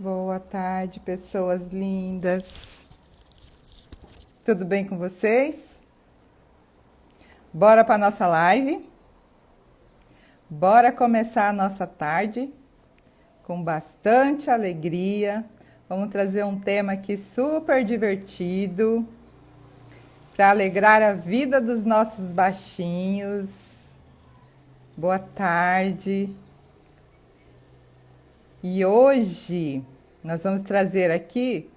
Boa tarde, pessoas lindas. Tudo bem com vocês? Bora para nossa live? Bora começar a nossa tarde com bastante alegria. Vamos trazer um tema aqui super divertido para alegrar a vida dos nossos baixinhos. Boa tarde. E hoje nós vamos trazer aqui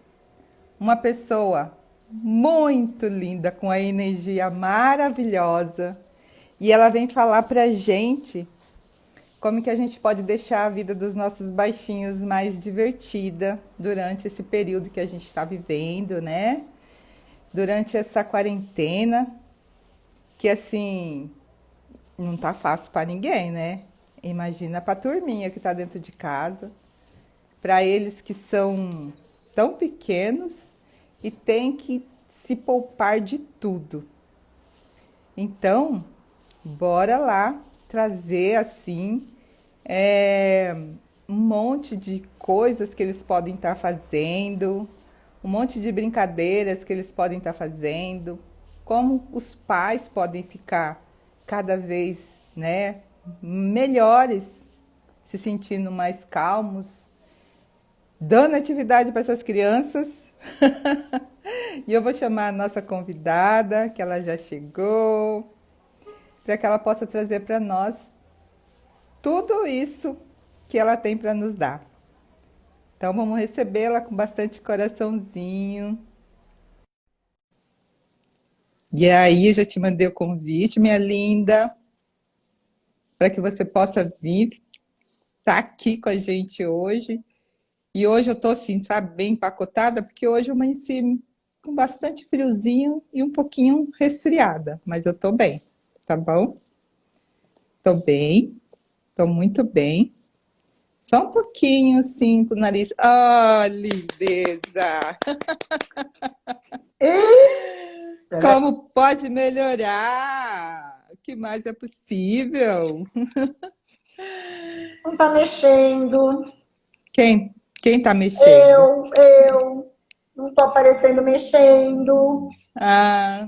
uma pessoa muito linda, com a energia maravilhosa. E ela vem falar pra gente como que a gente pode deixar a vida dos nossos baixinhos mais divertida durante esse período que a gente está vivendo, né? Durante essa quarentena, que assim, não tá fácil para ninguém, né? Imagina para a turminha que está dentro de casa, para eles que são tão pequenos e têm que se poupar de tudo. Então, bora lá trazer assim um monte de coisas que eles podem estar fazendo, um monte de brincadeiras que eles podem estar fazendo, como os pais podem ficar cada vez, né, melhores, se sentindo mais calmos, dando atividade para essas crianças. E eu vou chamar a nossa convidada, que ela já chegou, para que ela possa trazer para nós tudo isso que ela tem para nos dar. Então vamos recebê-la com bastante coraçãozinho. E aí, eu já te mandei o convite, minha linda, para que você possa vir estar aqui com a gente hoje. E hoje eu tô assim, sabe, bem empacotada, porque hoje eu amanheci com bastante friozinho e um pouquinho resfriada, mas eu tô bem, tá bom? Tô bem, tô muito bem. Só um pouquinho assim com o nariz. Ah, lindeza! Como pode melhorar? O que mais é possível? Não tá mexendo. Quem tá mexendo? Eu não tô aparecendo mexendo. Ah,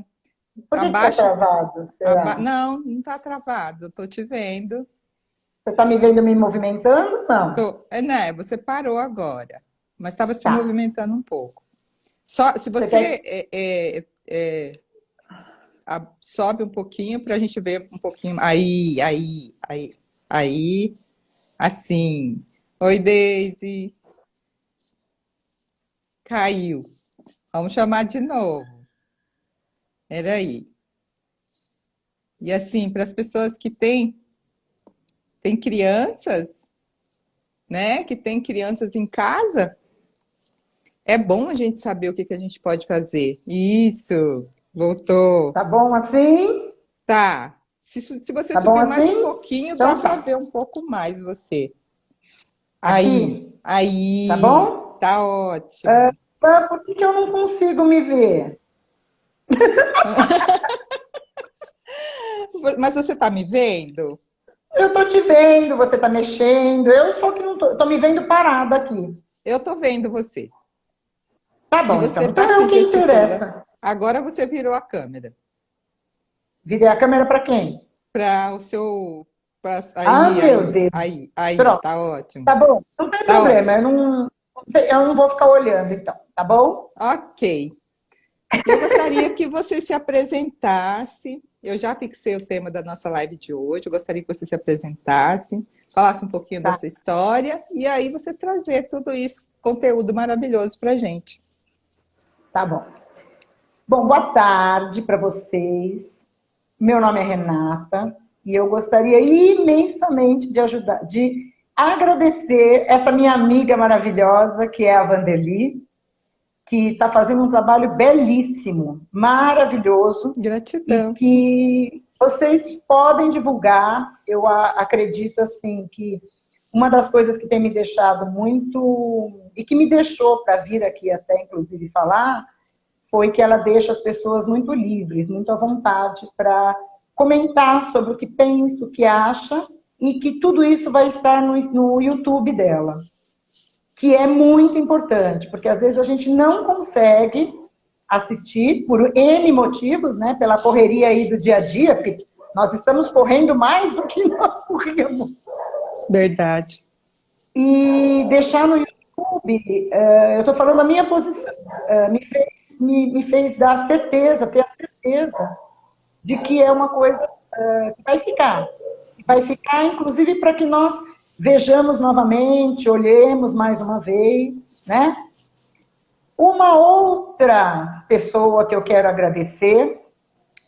Por que tá abaixa. travado, será? Não, não tá travado. Tô te vendo. Você tá me vendo me movimentando? Não. Né, você parou agora, mas estava se Tá. movimentando um pouco. Só se Você você quer. sobe um pouquinho para a gente ver um pouquinho. Aí, assim. Oi, Deise. Caiu. Vamos chamar de novo. Peraí. E assim, para as pessoas que têm crianças, né? Que têm crianças em casa, é bom a gente saber o que a gente pode fazer. Isso, voltou. Tá bom assim? Tá. Se você Tá bom subir mais um assim? pouquinho, dá Então para tá. ver um pouco mais você. Aí, Aqui? Tá aí, bom? tá ótimo. Por que eu não consigo me ver? Mas você tá me vendo? Eu tô te vendo, você tá mexendo. Eu só que não tô. Eu tô me vendo parada aqui. Eu tô vendo você. Tá E bom, você então. tá Então é se o que gesticulando. interessa. Agora você virou a câmera Virei a câmera pra quem? para o seu. Ah, meu Deus. Aí, Pronto. tá ótimo. Tá bom, não tem Tá problema, ótimo. eu não vou ficar olhando então, tá bom? Ok. Eu gostaria que você se apresentasse. Eu já fixei o tema da nossa live de hoje. Eu gostaria que você se apresentasse, falasse um pouquinho da Tá, sua história e aí você trazer tudo isso, conteúdo maravilhoso para gente. tá bom. Bom, boa tarde para vocês. Meu nome é Renata e eu gostaria imensamente de ajudar, de agradecer essa minha amiga maravilhosa que é a Vanderly, que está fazendo um trabalho belíssimo, maravilhoso, e Gratidão. que vocês podem divulgar. Eu acredito assim que uma das coisas que tem me deixado muito e que me deixou para vir aqui até inclusive falar foi que ela deixa as pessoas muito livres, muito à vontade para comentar sobre o que pensa, o que acha, e que tudo isso vai estar no YouTube dela. que é muito importante, porque às vezes a gente não consegue assistir por N motivos, né, pela correria aí do dia a dia, porque nós estamos correndo mais do que nós corríamos. Verdade. E deixar no YouTube, eu estou falando a minha posição, me fez dar certeza, ter a certeza de que é uma coisa que vai ficar. Vai ficar, inclusive, para que nós vejamos novamente, olhemos mais uma vez, né? Uma outra pessoa que eu quero agradecer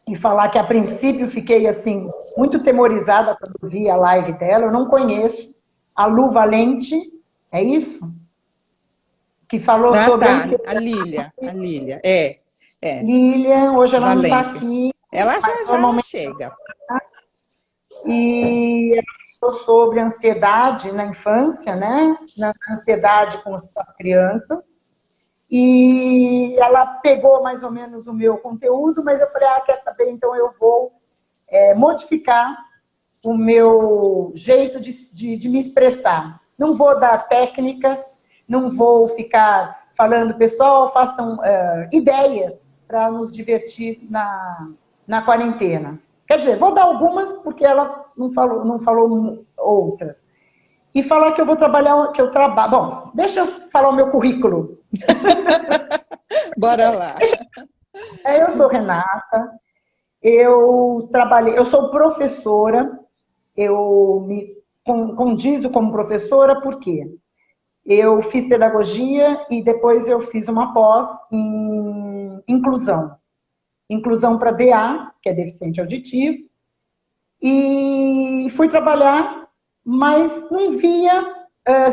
e falar que a princípio fiquei assim muito temorizada quando vi a live dela, eu não conheço, a Lu Valente, é isso? Que falou sobre A Lília, é. Lilian, hoje ela Valente. não está aqui. Ela já ela chega. E ela falou sobre ansiedade na infância, né? Na ansiedade com as crianças. E ela pegou mais ou menos o meu conteúdo, mas eu falei, quer saber? Então eu vou modificar o meu jeito de me expressar. Não vou dar técnicas, não vou ficar falando, pessoal, façam ideias para nos divertir na quarentena. Quer dizer, vou dar algumas, porque ela não falou outras. E falar que eu vou trabalhar, que eu trabalho... Bom, deixa eu falar o meu currículo. Bora lá. Eu sou Renata, eu sou professora, eu me condizo como professora, por quê? Eu fiz pedagogia e depois eu fiz uma pós em inclusão. Inclusão para DA, que é deficiente auditivo, e fui trabalhar, mas não via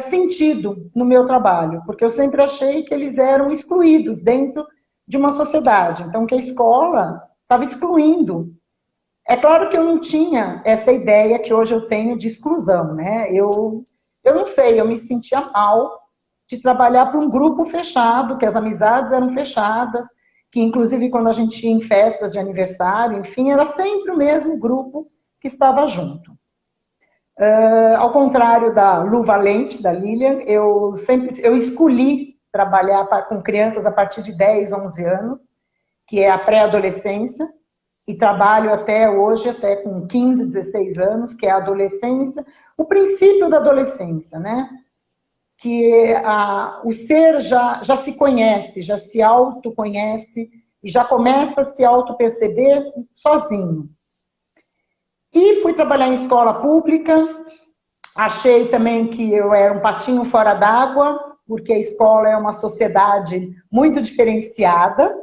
sentido no meu trabalho, porque eu sempre achei que eles eram excluídos dentro de uma sociedade, então que a escola estava excluindo. É claro que eu não tinha essa ideia que hoje eu tenho de exclusão, né? Eu não sei, eu me sentia mal de trabalhar para um grupo fechado, que as amizades eram fechadas, que inclusive quando a gente ia em festas de aniversário, enfim, era sempre o mesmo grupo que estava junto. Ao contrário da Lu Valente, da Lilian, eu escolhi trabalhar com crianças a partir de 10, 11 anos, que é a pré-adolescência, e trabalho até hoje, até com 15, 16 anos, que é a adolescência, o princípio da adolescência, né? Que o ser já se conhece, já se autoconhece e já começa a se auto-perceber sozinho. E fui trabalhar em escola pública, achei também que eu era um patinho fora d'água, porque a escola é uma sociedade muito diferenciada.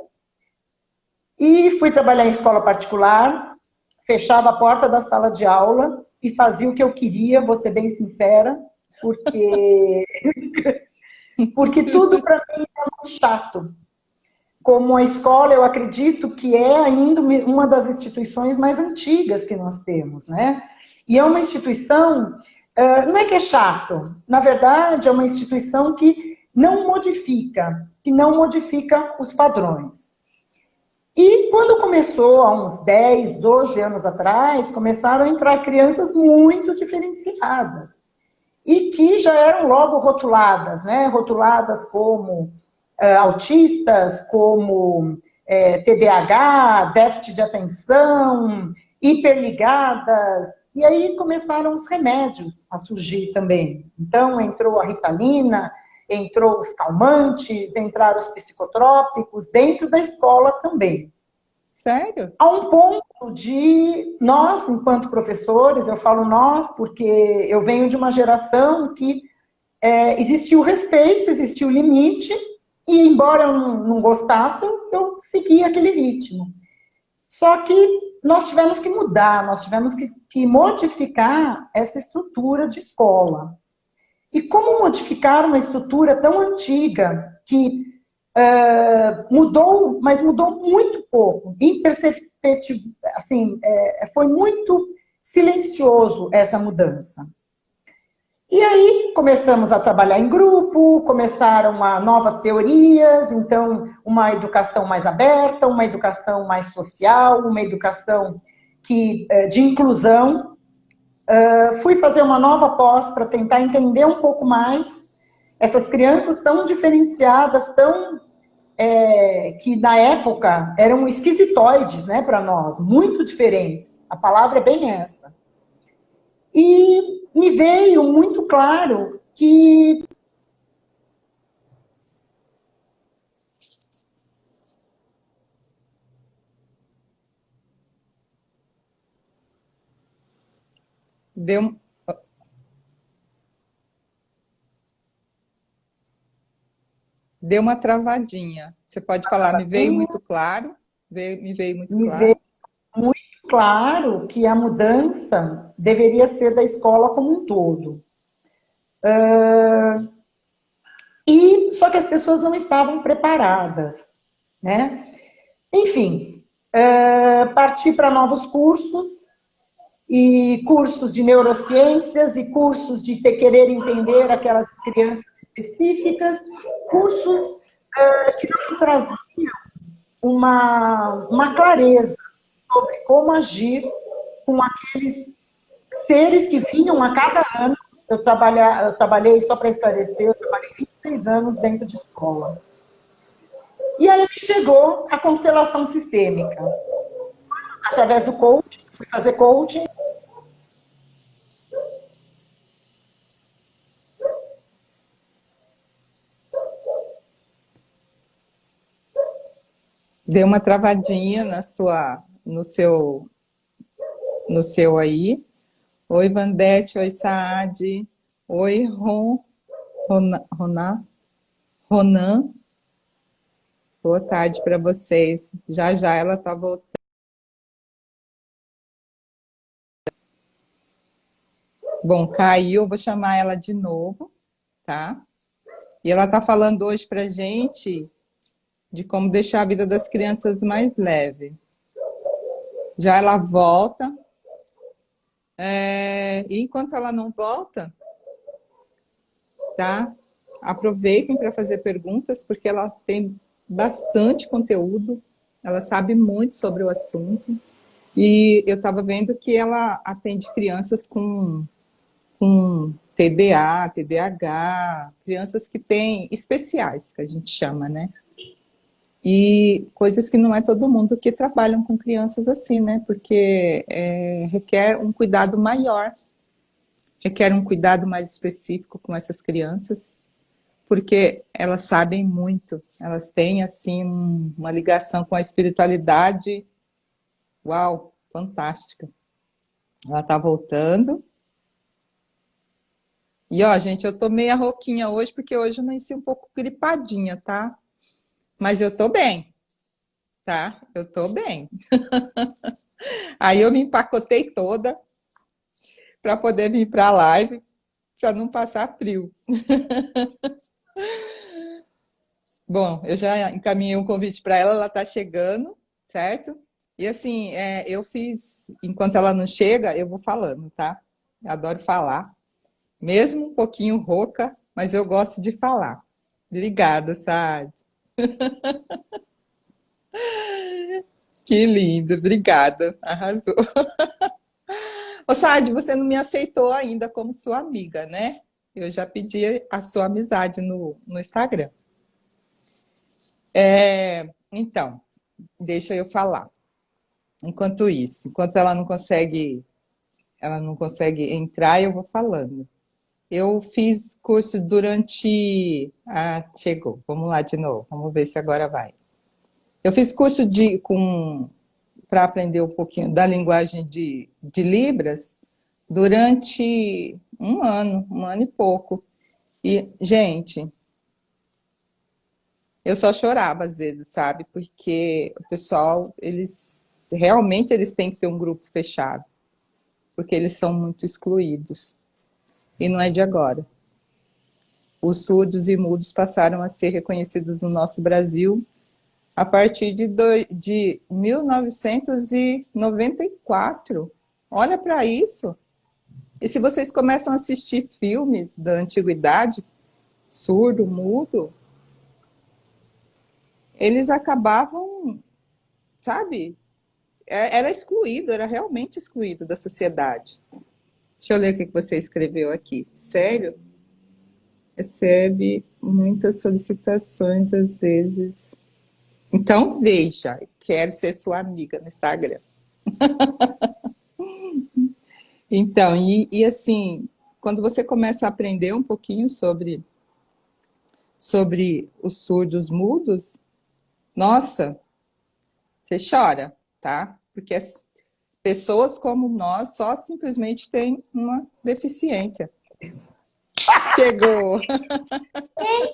E fui trabalhar em escola particular, fechava a porta da sala de aula e fazia o que eu queria, vou ser bem sincera, porque tudo para mim é muito chato. Como a escola, eu acredito que é ainda uma das instituições mais antigas que nós temos, né? E é uma instituição, não é que é chato, na verdade é uma instituição que não modifica os padrões. E quando começou, há uns 10, 12 anos atrás, começaram a entrar crianças muito diferenciadas. E que já eram logo rotuladas, né? Rotuladas como autistas, como TDAH, déficit de atenção, hiperligadas. E aí começaram os remédios a surgir também. Então entrou a Ritalina, entrou os calmantes, entraram os psicotrópicos dentro da escola também. Sério? A um ponto de nós, enquanto professores, eu falo nós porque eu venho de uma geração que existiu respeito, existiu limite, e embora eu não gostasse, eu seguia aquele ritmo. Só que nós tivemos que mudar, nós tivemos que modificar essa estrutura de escola. E como modificar uma estrutura tão antiga que mudou, mas mudou muito pouco, imperceptível, assim, foi muito silencioso essa mudança. E aí começamos a trabalhar em grupo, começaram novas teorias, então uma educação mais aberta, uma educação mais social, uma educação de inclusão. Fui fazer uma nova pós para tentar entender um pouco mais essas crianças tão diferenciadas, que na época eram esquisitoides, né, para nós, muito diferentes. A palavra é bem essa. E me veio muito claro que Deu, deu uma travadinha. Você pode falar, me veio muito claro? Me veio muito me veio claro? muito claro que a mudança deveria ser da escola como um todo. E só que as pessoas não estavam preparadas, né? Enfim, parti para novos cursos, e cursos de neurociências, e cursos de querer entender aquelas crianças específicas, cursos que não traziam uma clareza sobre como agir com aqueles seres que vinham a cada ano. Eu trabalhei, só para esclarecer, eu trabalhei 26 anos dentro de escola. E aí me chegou a constelação sistêmica. Através do coaching, fui fazer coaching. Deu uma travadinha no seu aí. Oi, Vandete. Oi, Saad. Oi, Ronan. Boa tarde para vocês. Já já ela tá voltando. Bom, caiu, eu vou chamar ela de novo, tá? E ela tá falando hoje pra gente de como deixar a vida das crianças mais leve. Já ela volta. E enquanto ela não volta, tá? Aproveitem para fazer perguntas, porque ela tem bastante conteúdo, ela sabe muito sobre o assunto. E eu estava vendo que ela atende crianças com TDA, TDAH, crianças que têm especiais, que a gente chama, né? E coisas que não é todo mundo que trabalham com crianças assim, né? Porque requer um cuidado maior, requer um cuidado mais específico com essas crianças, porque elas sabem muito, elas têm, assim, uma ligação com a espiritualidade, uau, fantástica. Ela tá voltando. E, ó, gente, eu tô meia rouquinha hoje, porque hoje eu amanheci um pouco gripadinha, tá? Mas eu tô bem, tá? Eu tô bem. Aí eu me empacotei toda para poder vir para a live, para não passar frio. Bom, eu já encaminhei um convite para ela, ela está chegando, certo? E assim, eu fiz, enquanto ela não chega, eu vou falando, tá? Eu adoro falar, mesmo um pouquinho rouca, mas eu gosto de falar. Obrigada, Saad. Que lindo, obrigada, arrasou. Ô, Saad, você não me aceitou ainda como sua amiga, né? Eu já pedi a sua amizade no Instagram. Então, deixa eu falar. Enquanto isso, enquanto ela não consegue entrar, eu vou falando. Eu fiz curso durante. Ah, chegou. Vamos lá de novo. Vamos ver se agora vai. Eu fiz curso para aprender um pouquinho da linguagem de Libras durante um ano e pouco. E, gente, eu só chorava às vezes, sabe? Porque o pessoal, eles têm que ter um grupo fechado, porque eles são muito excluídos. E não é de agora. Os surdos e mudos passaram a ser reconhecidos no nosso Brasil a partir de 1994. Olha para isso. E se vocês começam a assistir filmes da antiguidade, surdo, mudo, eles acabavam, sabe? Era excluído, era realmente excluído da sociedade. Deixa eu ler o que você escreveu aqui. Sério? recebe muitas solicitações às vezes. Então, veja, quero ser sua amiga no Instagram. Então, e assim, quando você começa a aprender um pouquinho sobre os surdos mudos, nossa, você chora, tá? Porque as pessoas como nós só simplesmente têm uma deficiência. Chegou!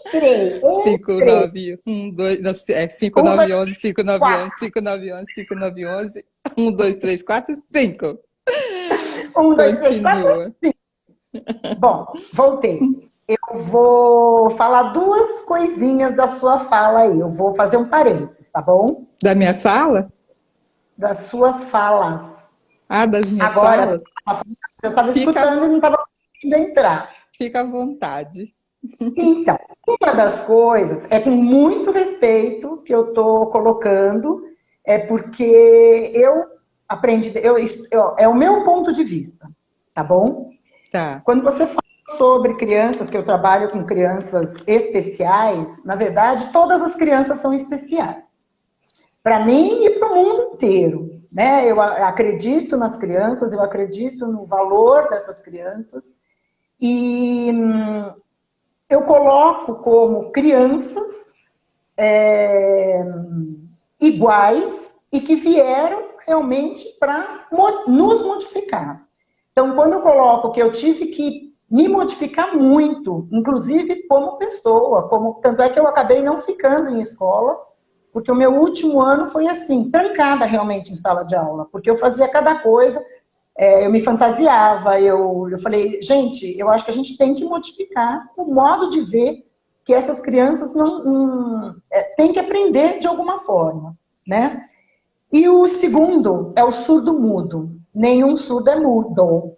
Entrei, entrei. 5911, 2, não, é Uma, 5911, 5911, quatro. 5911, 5911, 1, 2, 3, 4, 5. Um, dois, três, quatro, Continua. cinco. Bom, voltei. Eu vou falar duas coisinhas da sua fala aí. Eu vou fazer um parênteses, tá bom? Da minha sala? Das suas falas. Ah, das minhas Agora, salas? eu estava Fica, escutando e não estava conseguindo entrar. fica à vontade. Então, uma das coisas é com muito respeito que eu estou colocando, é porque eu aprendi, é o meu ponto de vista, tá bom? Tá, Quando você fala sobre crianças, que eu trabalho com crianças especiais, na verdade, todas as crianças são especiais. Para mim e para o mundo inteiro. Né? Eu acredito nas crianças, eu acredito no valor dessas crianças. E eu coloco como crianças iguais e que vieram realmente para nos modificar. Então, quando eu coloco que eu tive que me modificar muito, inclusive como pessoa, tanto é que eu acabei não ficando em escola, porque o meu último ano foi assim, trancada realmente em sala de aula, porque eu fazia cada coisa, eu me fantasiava, eu falei, gente, eu acho que a gente tem que modificar o modo de ver que essas crianças têm que aprender de alguma forma, né? E o segundo é o surdo-mudo. Nenhum surdo é mudo.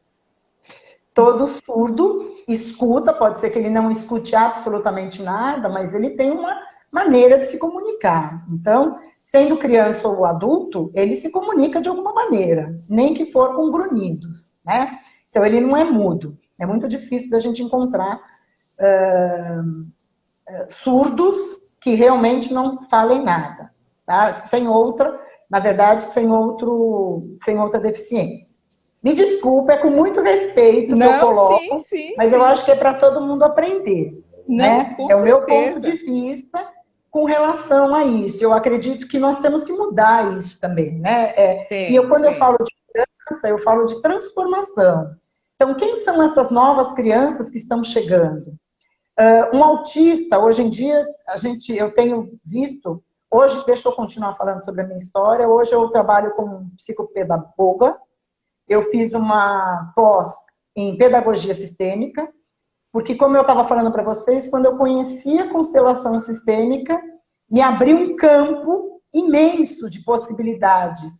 Todo surdo escuta, pode ser que ele não escute absolutamente nada, mas ele tem uma maneira de se comunicar. Então, sendo criança ou adulto, ele se comunica de alguma maneira, nem que for com grunhidos, né? Então, ele não é mudo. É muito difícil da gente encontrar surdos que realmente não falem nada, tá? Na verdade, sem outra deficiência. Me desculpa, é com muito respeito que eu não, sim, coloco, sim, mas eu sim. acho que é para todo mundo aprender, Não, né? com É o meu ponto de certeza. vista com relação a isso. Eu acredito que nós temos que mudar isso também, né? Quando eu Tem. falo de criança, eu falo de transformação. Então, quem são essas novas crianças que estão chegando? Um autista, hoje em dia, eu tenho visto, hoje, deixa eu continuar falando sobre a minha história, hoje eu trabalho como psicopedagoga, eu fiz uma pós em pedagogia sistêmica, porque como eu estava falando para vocês, quando eu conheci a constelação sistêmica, me abriu um campo imenso de possibilidades,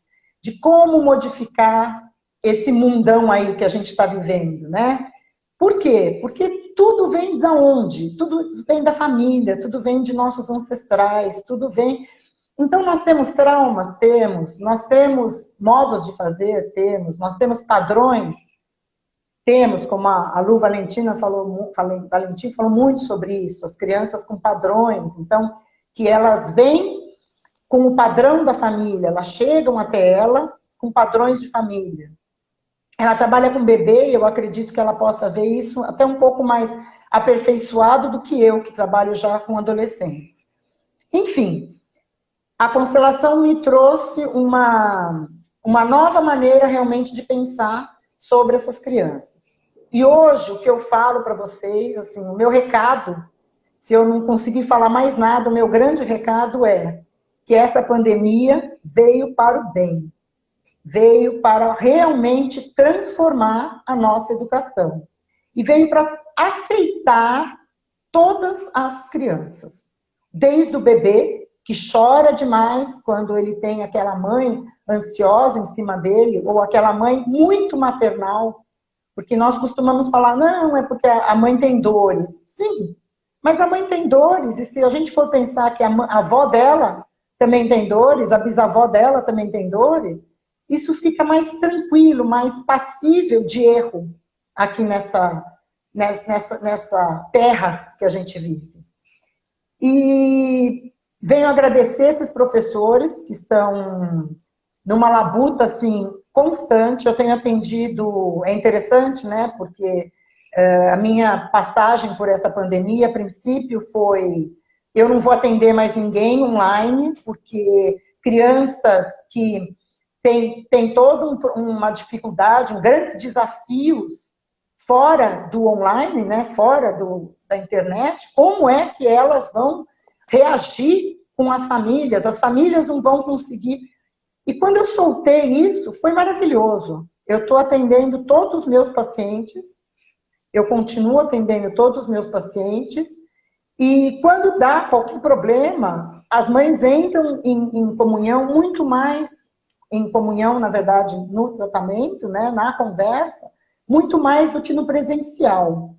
de como modificar esse mundão aí que a gente está vivendo, né? Por quê? Porque tudo vem da onde? Tudo vem da família, tudo vem de nossos ancestrais, tudo vem. Então, nós temos traumas? Temos. Nós temos modos de fazer? Temos. Nós temos padrões? Temos, como a Lu Valentina Valentim falou muito sobre isso, as crianças com padrões. Então, que elas vêm com o padrão da família, elas chegam até ela com padrões de família. Ela trabalha com bebê e eu acredito que ela possa ver isso até um pouco mais aperfeiçoado do que eu, que trabalho já com adolescentes. Enfim, a constelação me trouxe uma nova maneira realmente de pensar sobre essas crianças. E hoje, o que eu falo para vocês, assim, o meu recado, se eu não conseguir falar mais nada, o meu grande recado é que essa pandemia veio para o bem. Veio para realmente transformar a nossa educação. E veio para aceitar todas as crianças. Desde o bebê, que chora demais quando ele tem aquela mãe ansiosa em cima dele, ou aquela mãe muito maternal, porque nós costumamos falar, não, é porque a mãe tem dores. Sim, mas a mãe tem dores, e se a gente for pensar que a avó dela também tem dores, a bisavó dela também tem dores, isso fica mais tranquilo, mais passível de erro aqui nessa terra que a gente vive. E venho agradecer esses professores que estão numa labuta, assim, constante. Eu tenho atendido, é interessante, né, porque a minha passagem por essa pandemia, a princípio, foi: eu não vou atender mais ninguém online, porque crianças que têm toda uma dificuldade, grandes desafios fora do online, né, fora da internet, como é que elas vão reagir com as famílias não vão conseguir. E quando eu soltei isso, foi maravilhoso. Eu estou atendendo todos os meus pacientes, eu continuo atendendo todos os meus pacientes, e quando dá qualquer problema, as mães entram em comunhão, muito mais em comunhão, na verdade, no tratamento, né, na conversa, muito mais do que no presencial.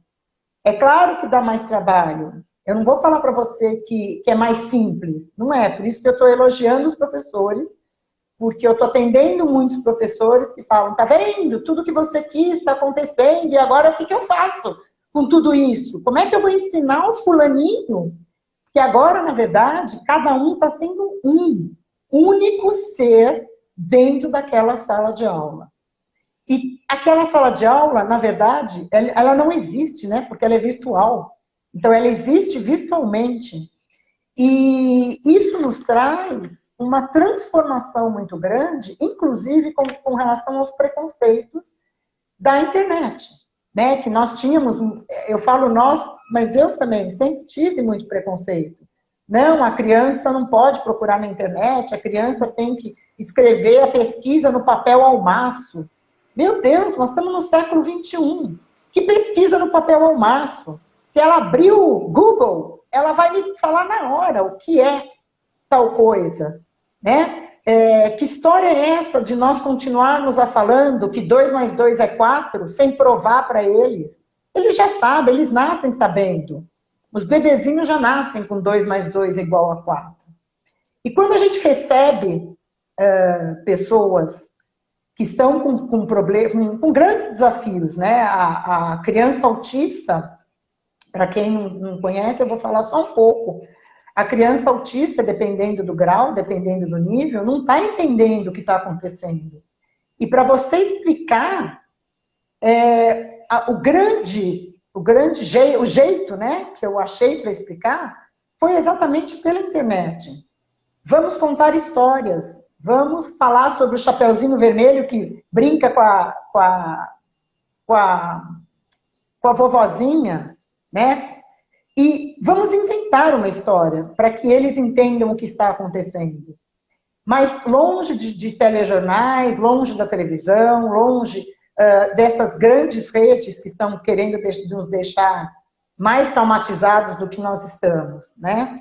É claro que dá mais trabalho. Eu não vou falar para você que é mais simples. Não é. Por isso que eu estou elogiando os professores, porque eu estou atendendo muitos professores que falam: tá vendo? Tudo que você quis está acontecendo, e agora o que eu faço com tudo isso? Como é que eu vou ensinar o fulaninho? Que agora, na verdade, cada um está sendo um único ser dentro daquela sala de aula. E aquela sala de aula, na verdade, ela não existe, né? Porque ela é virtual. Então, ela existe virtualmente. E isso nos traz uma transformação muito grande, inclusive com relação aos preconceitos da internet, né? Que nós tínhamos, eu falo nós, mas eu também sempre tive muito preconceito. Não, a criança não pode procurar na internet, a criança tem que escrever a pesquisa no papel ao maço. Meu Deus, nós estamos no século XXI. Que pesquisa no papel ao maço? Se ela abrir o Google, ela vai me falar na hora o que é tal coisa, né? Que história é essa de nós continuarmos a falando que 2 mais 2 é 4, sem provar para eles? Eles já sabem, eles nascem sabendo. Os bebezinhos já nascem com 2 mais 2 é igual a 4. E quando a gente recebe pessoas que estão com grandes desafios, né? A criança autista, para quem não conhece, eu vou falar só um pouco. A criança autista, dependendo do grau, dependendo do nível, não está entendendo o que está acontecendo. E para você explicar, o jeito, né, que eu achei para explicar, foi exatamente pela internet. Vamos contar histórias. Vamos falar sobre o Chapeuzinho Vermelho que brinca com a vovozinha, né? E vamos inventar uma história para que eles entendam o que está acontecendo. Mas longe de telejornais, longe da televisão, longe dessas grandes redes que estão querendo nos deixar mais traumatizados do que nós estamos, né?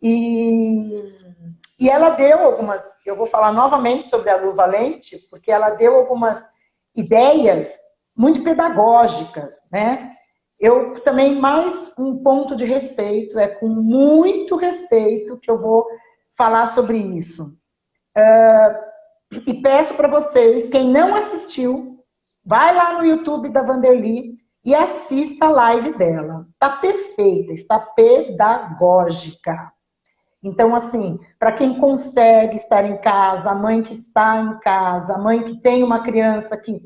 E ela deu algumas, eu vou falar novamente sobre a Lu Valente, porque ela deu algumas ideias muito pedagógicas, né? Eu também, mais um ponto de respeito, é com muito respeito que eu vou falar sobre isso. E peço para vocês, quem não assistiu, vai lá no YouTube da Vanderly e assista a live dela. Está perfeita, está pedagógica. Então, assim, para quem consegue estar em casa, a mãe que está em casa, a mãe que tem uma criança que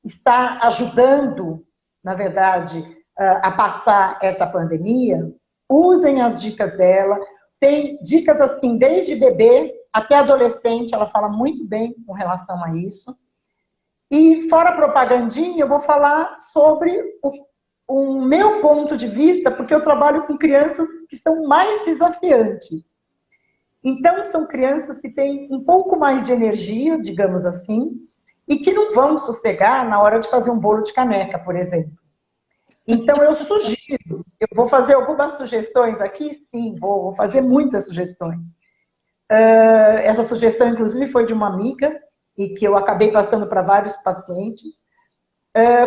está ajudando, na verdade, a passar essa pandemia, usem as dicas dela. Tem dicas assim, desde bebê até adolescente, ela fala muito bem com relação a isso. E fora a propagandinha, eu vou falar sobre o meu ponto de vista, porque eu trabalho com crianças que são mais desafiantes. Então, são crianças que têm um pouco mais de energia, digamos assim, e que não vão sossegar na hora de fazer um bolo de caneca, por exemplo. Então, eu sugiro, eu vou fazer algumas sugestões aqui, sim, vou fazer muitas sugestões. Essa sugestão, inclusive, foi de uma amiga, e que eu acabei passando para vários pacientes.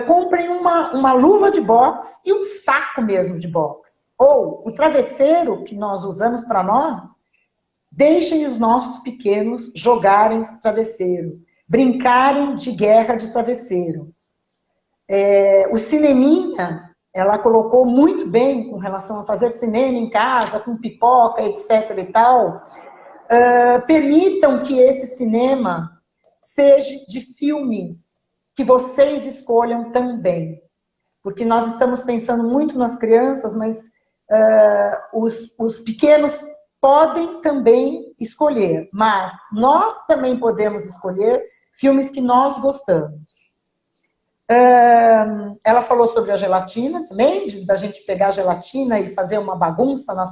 Comprem uma luva de boxe e um saco mesmo de boxe. Ou o travesseiro que nós usamos para nós, deixem os nossos pequenos jogarem travesseiro, brincarem de guerra de travesseiro. O cineminha, ela colocou muito bem com relação a fazer cinema em casa, com pipoca, etc. e tal. Permitam que esse cinema seja de filmes que vocês escolham também. Porque nós estamos pensando muito nas crianças, mas os pequenos podem também escolher. Mas nós também podemos escolher filmes que nós gostamos. Ela falou sobre a gelatina também, da gente pegar a gelatina e fazer uma bagunça na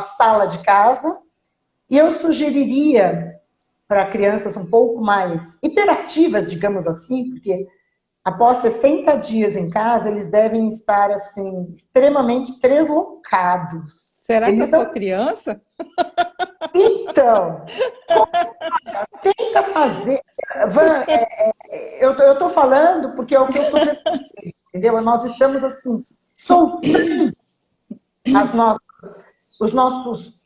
sala de casa. E eu sugeriria para crianças um pouco mais hiperativas, digamos assim, porque após 60 dias em casa, eles devem estar assim, extremamente treslocados. Será que eu sou criança? Então, tenta fazer. Van, eu estou falando porque é o que eu estou pensando, entendeu? Nós estamos assim, soltando os nossos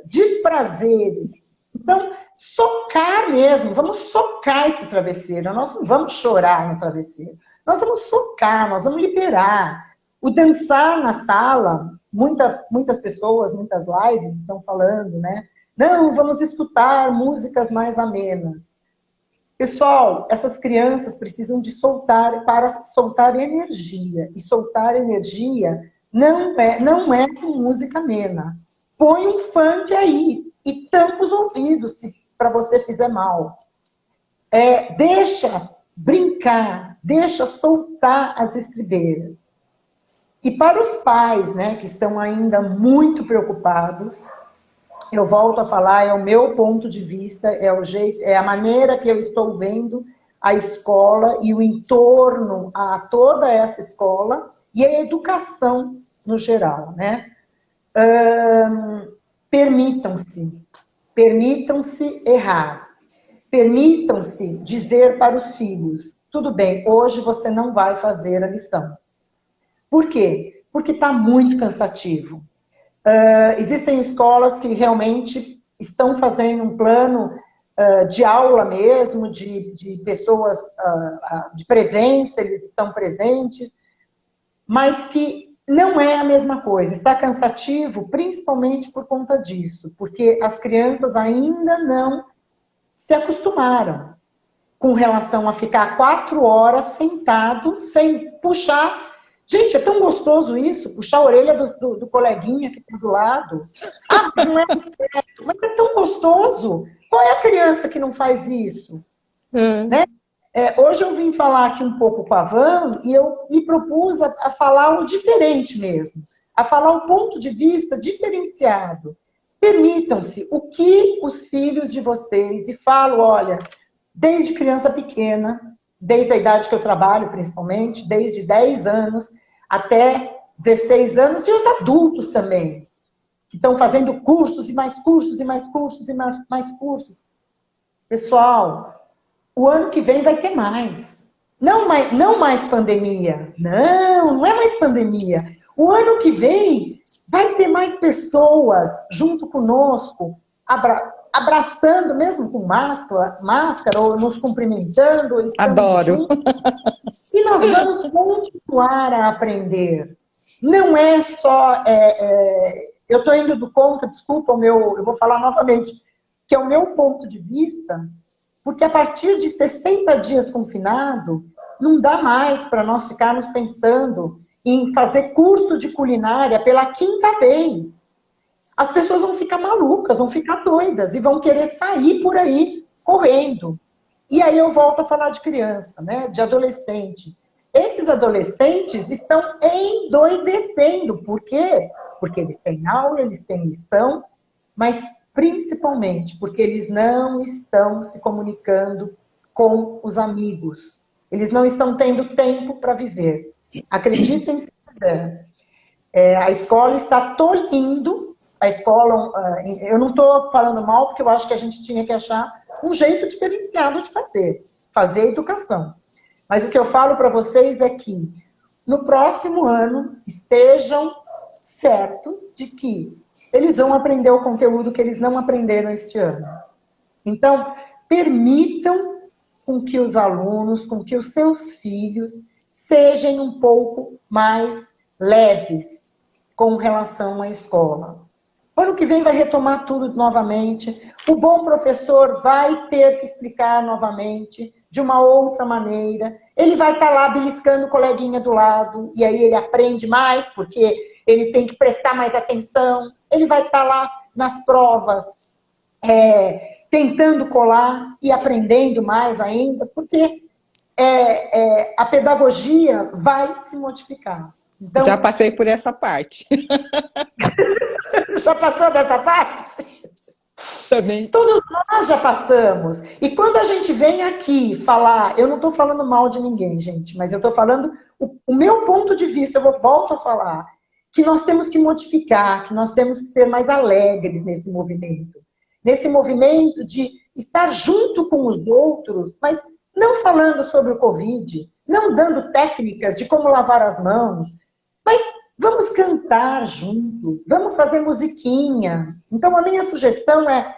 desprazeres. Então, socar mesmo, vamos socar esse travesseiro. Nós não vamos chorar no travesseiro. Nós vamos socar, nós vamos liberar. O dançar na sala, muitas pessoas, muitas lives estão falando, né? Não, vamos escutar músicas mais amenas. Pessoal, essas crianças precisam de soltar, para soltar energia. E soltar energia não é com música amena. Põe um funk aí e tampa os ouvidos se para você fizer mal. Deixa brincar, deixa soltar as estribeiras. E para os pais, né, que estão ainda muito preocupados, eu volto a falar, é o meu ponto de vista, é a maneira que eu estou vendo a escola e o entorno a toda essa escola e a educação no geral, né? Permitam-se errar, permitam-se dizer para os filhos, tudo bem, hoje você não vai fazer a lição. Por quê? Porque está muito cansativo. Existem escolas que realmente estão fazendo um plano de aula mesmo, de pessoas de presença, eles estão presentes, mas que não é a mesma coisa. Está cansativo principalmente por conta disso, porque as crianças ainda não se acostumaram com relação a ficar 4 horas sentado sem puxar. Gente, é tão gostoso isso, puxar a orelha do coleguinha que está do lado. Ah, mas não é certo, mas é tão gostoso. Qual é a criança que não faz isso? Né? Hoje eu vim falar aqui um pouco com a Van e eu me propus a falar o diferente mesmo, a falar um ponto de vista diferenciado. Permitam-se o que os filhos de vocês, e falo, olha, desde criança pequena, desde a idade que eu trabalho principalmente, desde 10 anos até 16 anos, e os adultos também, que estão fazendo cursos e mais cursos e mais cursos e mais cursos. Pessoal, o ano que vem vai ter mais. Não mais pandemia. Não é mais pandemia. O ano que vem vai ter mais pessoas junto conosco, abraçando, mesmo com máscara ou nos cumprimentando. Adoro. Juntos, e nós vamos continuar a aprender. Não é só... eu estou indo do conta, desculpa, eu vou falar novamente, que é o meu ponto de vista, porque a partir de 60 dias confinado, não dá mais para nós ficarmos pensando em fazer curso de culinária pela 5ª vez. As pessoas vão ficar malucas, vão ficar doidas e vão querer sair por aí correndo. E aí eu volto a falar de criança, né? De adolescente. Esses adolescentes estão endoidecendo. Por quê? Porque eles têm aula, eles têm lição, mas principalmente porque eles não estão se comunicando com os amigos. Eles não estão tendo tempo para viver. Acreditem se quiser. A escola está tolhindo. A escola, eu não estou falando mal, porque eu acho que a gente tinha que achar um jeito diferenciado de fazer educação. Mas o que eu falo para vocês é que no próximo ano estejam certos de que eles vão aprender o conteúdo que eles não aprenderam este ano. Então, permitam com que os alunos, com que os seus filhos sejam um pouco mais leves com relação à escola. Ano que vem vai retomar tudo novamente. O bom professor vai ter que explicar novamente de uma outra maneira. Ele vai estar lá beliscando o coleguinha do lado, e aí ele aprende mais, porque ele tem que prestar mais atenção. Ele vai estar lá nas provas, tentando colar e aprendendo mais ainda, porque a pedagogia vai se modificar. Então, Já passei por essa parte. já passou dessa parte? Também. Todos nós já passamos. E quando a gente vem aqui falar, eu não estou falando mal de ninguém, gente, mas eu estou falando o meu ponto de vista, eu volto a falar, que nós temos que modificar, que nós temos que ser mais alegres nesse movimento. Nesse movimento de estar junto com os outros, mas não falando sobre o Covid, não dando técnicas de como lavar as mãos, mas vamos cantar juntos, vamos fazer musiquinha. Então, a minha sugestão é,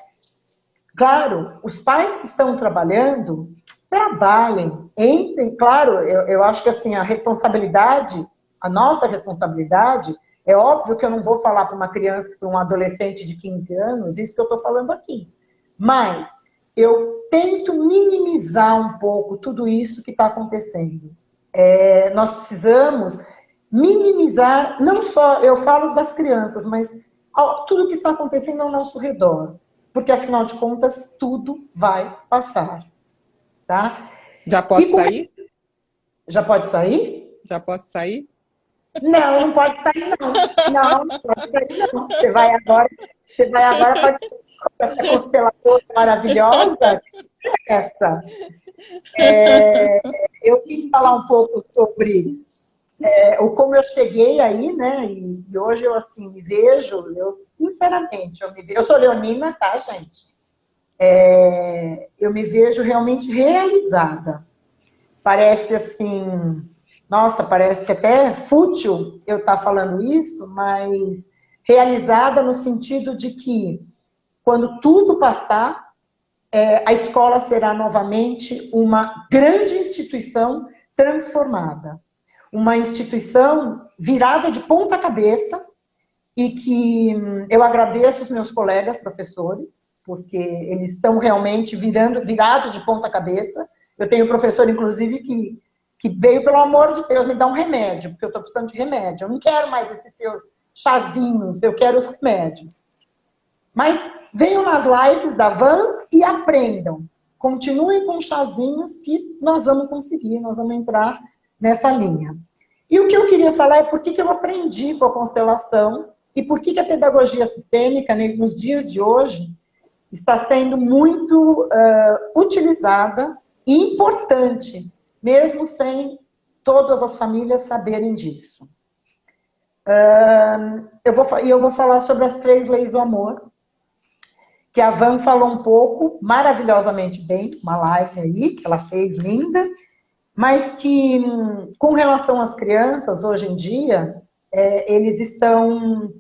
claro, os pais que estão trabalhando, trabalhem, entrem. Claro, eu acho que assim, a responsabilidade, a nossa responsabilidade, é óbvio que eu não vou falar para uma criança, para um adolescente de 15 anos, isso que eu estou falando aqui. Mas eu tento minimizar um pouco tudo isso que está acontecendo. Nós precisamos minimizar, não só, eu falo das crianças, mas tudo que está acontecendo ao nosso redor. Porque, afinal de contas, tudo vai passar. Tá? Já posso sair? Já pode sair? Já posso sair? Não, não pode sair, não. Não, não pode sair, não. Você vai agora para essa consteladora maravilhosa. Essa. Eu quis falar um pouco sobre como eu cheguei aí, né? E hoje eu assim me vejo, sinceramente, eu sou leonina, tá, gente? Eu me vejo realmente realizada. Parece assim, nossa, parece até fútil eu estar falando isso, mas realizada no sentido de que quando tudo passar, a escola será novamente uma grande instituição transformada. Uma instituição virada de ponta cabeça e que eu agradeço os meus colegas professores, porque eles estão realmente virados de ponta cabeça. Eu tenho um professor, inclusive, que veio, pelo amor de Deus, me dar um remédio, porque eu estou precisando de remédio. Eu não quero mais esses seus chazinhos, eu quero os remédios. Mas venham nas lives da Van e aprendam. Continuem com chazinhos que nós vamos conseguir, nós vamos entrar nessa linha. E o que eu queria falar é por que eu aprendi com a constelação e por que a pedagogia sistêmica, nos dias de hoje, está sendo muito utilizada e importante, mesmo sem todas as famílias saberem disso. Eu vou falar sobre as 3 leis do amor, que a Van falou um pouco, maravilhosamente bem, uma live aí, que ela fez linda, mas que, com relação às crianças, hoje em dia, eles estão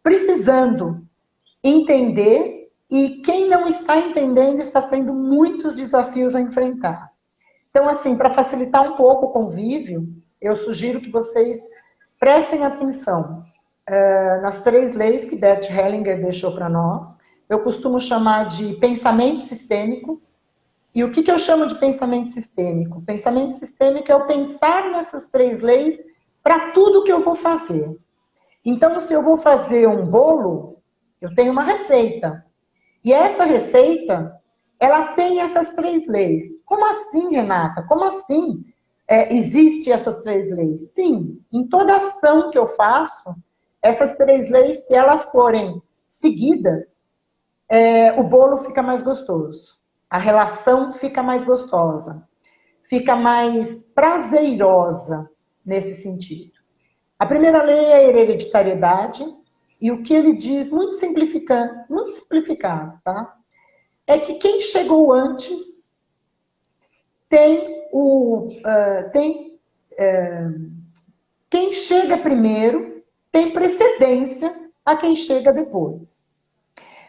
precisando entender, e quem não está entendendo está tendo muitos desafios a enfrentar. Então, assim, para facilitar um pouco o convívio, eu sugiro que vocês prestem atenção nas 3 leis que Bert Hellinger deixou para nós. Eu costumo chamar de pensamento sistêmico. E o que eu chamo de pensamento sistêmico? Pensamento sistêmico é o pensar nessas 3 leis para tudo que eu vou fazer. Então, se eu vou fazer um bolo, eu tenho uma receita. E essa receita, ela tem essas 3 leis. Como assim, Renata? Como assim existe essas 3 leis? Sim, em toda ação que eu faço, essas 3 leis, se elas forem seguidas, o bolo fica mais gostoso. A relação fica mais gostosa. Fica mais prazerosa nesse sentido. A primeira lei é a hereditariedade. E o que ele diz, muito simplificado, tá? É que quem chegou antes quem chega primeiro tem precedência a quem chega depois.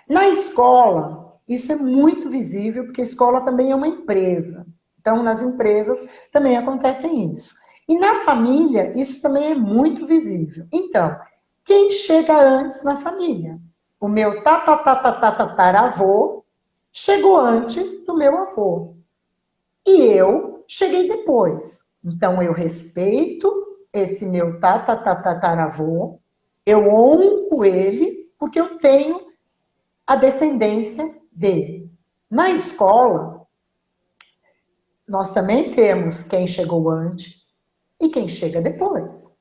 Na escola, isso é muito visível, porque a escola também é uma empresa. Então, nas empresas também acontece isso. E na família, isso também é muito visível. Então, quem chega antes na família? O meu tataravô chegou antes do meu avô. E eu cheguei depois. Então, eu respeito esse meu tataravô, eu honro ele, porque eu tenho a descendência dele. Na escola, nós também temos quem chegou antes e quem chega depois.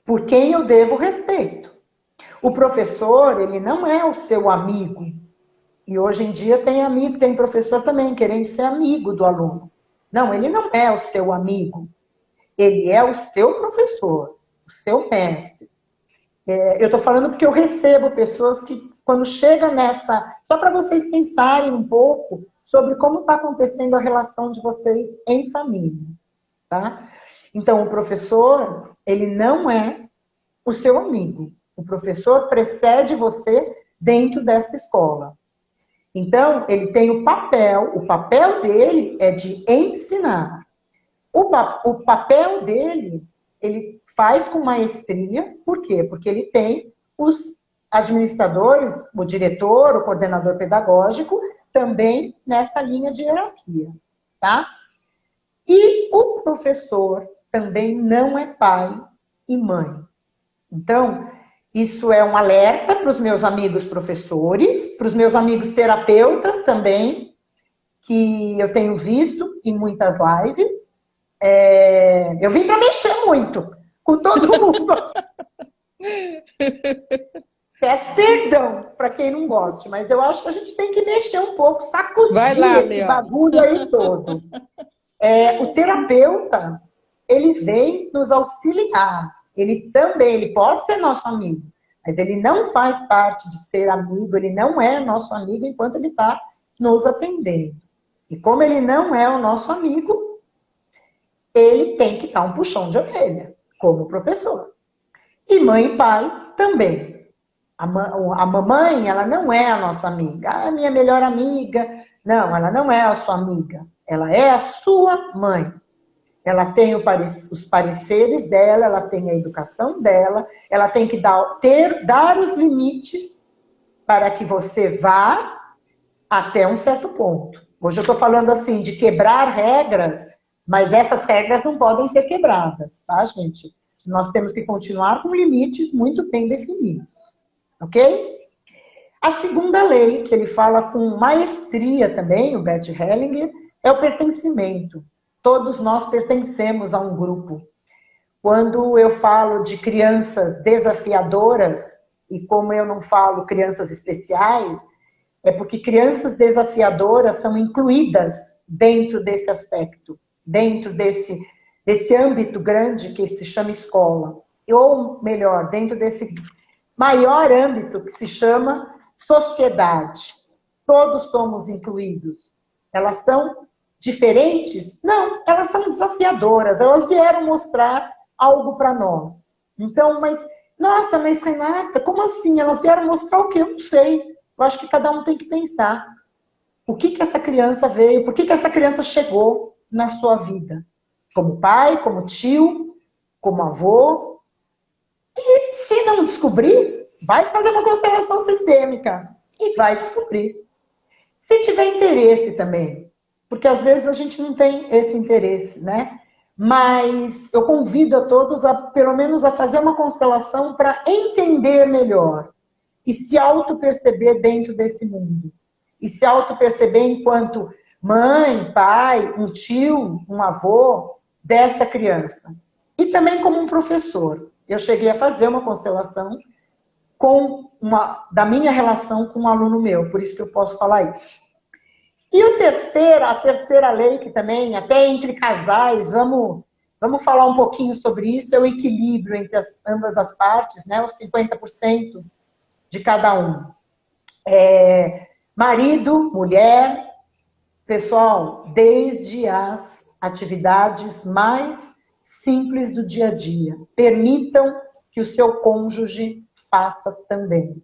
Por quem eu devo respeito. O professor, ele não é o seu amigo. E hoje em dia tem amigo, tem professor também querendo ser amigo do aluno. Não, ele não é o seu amigo. Ele é o seu professor, o seu mestre. Eu estou falando porque eu recebo pessoas que, quando chega nessa... Só para vocês pensarem um pouco sobre como está acontecendo a relação de vocês em família, tá? Então, o professor, ele não é o seu amigo. O professor precede você dentro dessa escola. Então, ele tem o papel dele é de ensinar. O papel dele, ele faz com maestria, por quê? Porque ele tem os administradores, o diretor, o coordenador pedagógico, também nessa linha de hierarquia, tá? E o professor também não é pai e mãe. Então, isso é um alerta para os meus amigos professores, para os meus amigos terapeutas também, que eu tenho visto em muitas lives. Eu vim para mexer muito com todo mundo. Peço perdão para quem não goste, mas eu acho que a gente tem que mexer um pouco, sacudir esse bagulho aí todo. O terapeuta, ele vem nos auxiliar. Ele também, ele pode ser nosso amigo, mas ele não faz parte de ser amigo, ele não é nosso amigo enquanto ele está nos atendendo. E como ele não é o nosso amigo, ele tem que dar um puxão de orelha, como professor. E mãe e pai também. A mamãe, ela não é a nossa amiga. A minha melhor amiga. Não, ela não é a sua amiga. Ela é a sua mãe. Ela tem os pareceres dela, ela tem a educação dela, ela tem que dar os limites para que você vá até um certo ponto. Hoje eu estou falando assim de quebrar regras, mas essas regras não podem ser quebradas, tá, gente? Nós temos que continuar com limites muito bem definidos, ok? A segunda lei, que ele fala com maestria também, o Bert Hellinger, é o pertencimento. Todos nós pertencemos a um grupo. Quando eu falo de crianças desafiadoras, e como eu não falo crianças especiais, é porque crianças desafiadoras são incluídas dentro desse aspecto, dentro desse âmbito grande que se chama escola. Ou melhor, dentro desse maior âmbito que se chama sociedade. Todos somos incluídos. Elas são diferentes? Não, elas são desafiadoras. Elas vieram mostrar algo para nós. Então, nossa, mas Renata, como assim? Elas vieram mostrar o quê? Eu não sei. Eu acho que cada um tem que pensar. O que essa criança veio? Por que essa criança chegou na sua vida? Como pai, como tio, como avô. E se não descobrir, vai fazer uma constelação sistêmica e vai descobrir. Se tiver interesse também, porque às vezes a gente não tem esse interesse, né? Mas eu convido a todos a, pelo menos, a fazer uma constelação para entender melhor e se auto-perceber dentro desse mundo. E se auto-perceber enquanto mãe, pai, um tio, um avô desta criança. E também como um professor. Eu cheguei a fazer uma constelação da minha relação com um aluno meu, por isso que eu posso falar isso. E a terceira lei, que também, até entre casais, vamos falar um pouquinho sobre isso, é o equilíbrio entre ambas as partes, né? Os 50% de cada um. Marido, mulher, pessoal, desde as atividades mais simples do dia a dia. Permitam que o seu cônjuge faça também.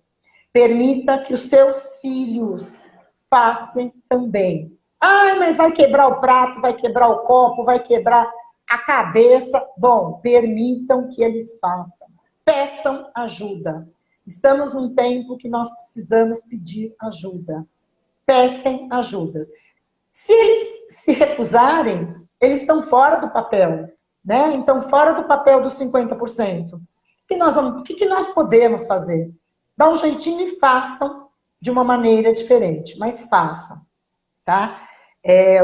Permita que os seus filhos façam também. Ai, mas vai quebrar o prato, vai quebrar o copo, vai quebrar... a cabeça. Bom, permitam que eles façam. Peçam ajuda. Estamos num tempo que nós precisamos pedir ajuda. Peçam ajudas. Se eles se recusarem, eles estão fora do papel, né? Então, fora do papel dos 50%. O que nós podemos fazer? Dá um jeitinho e façam de uma maneira diferente, mas façam, tá?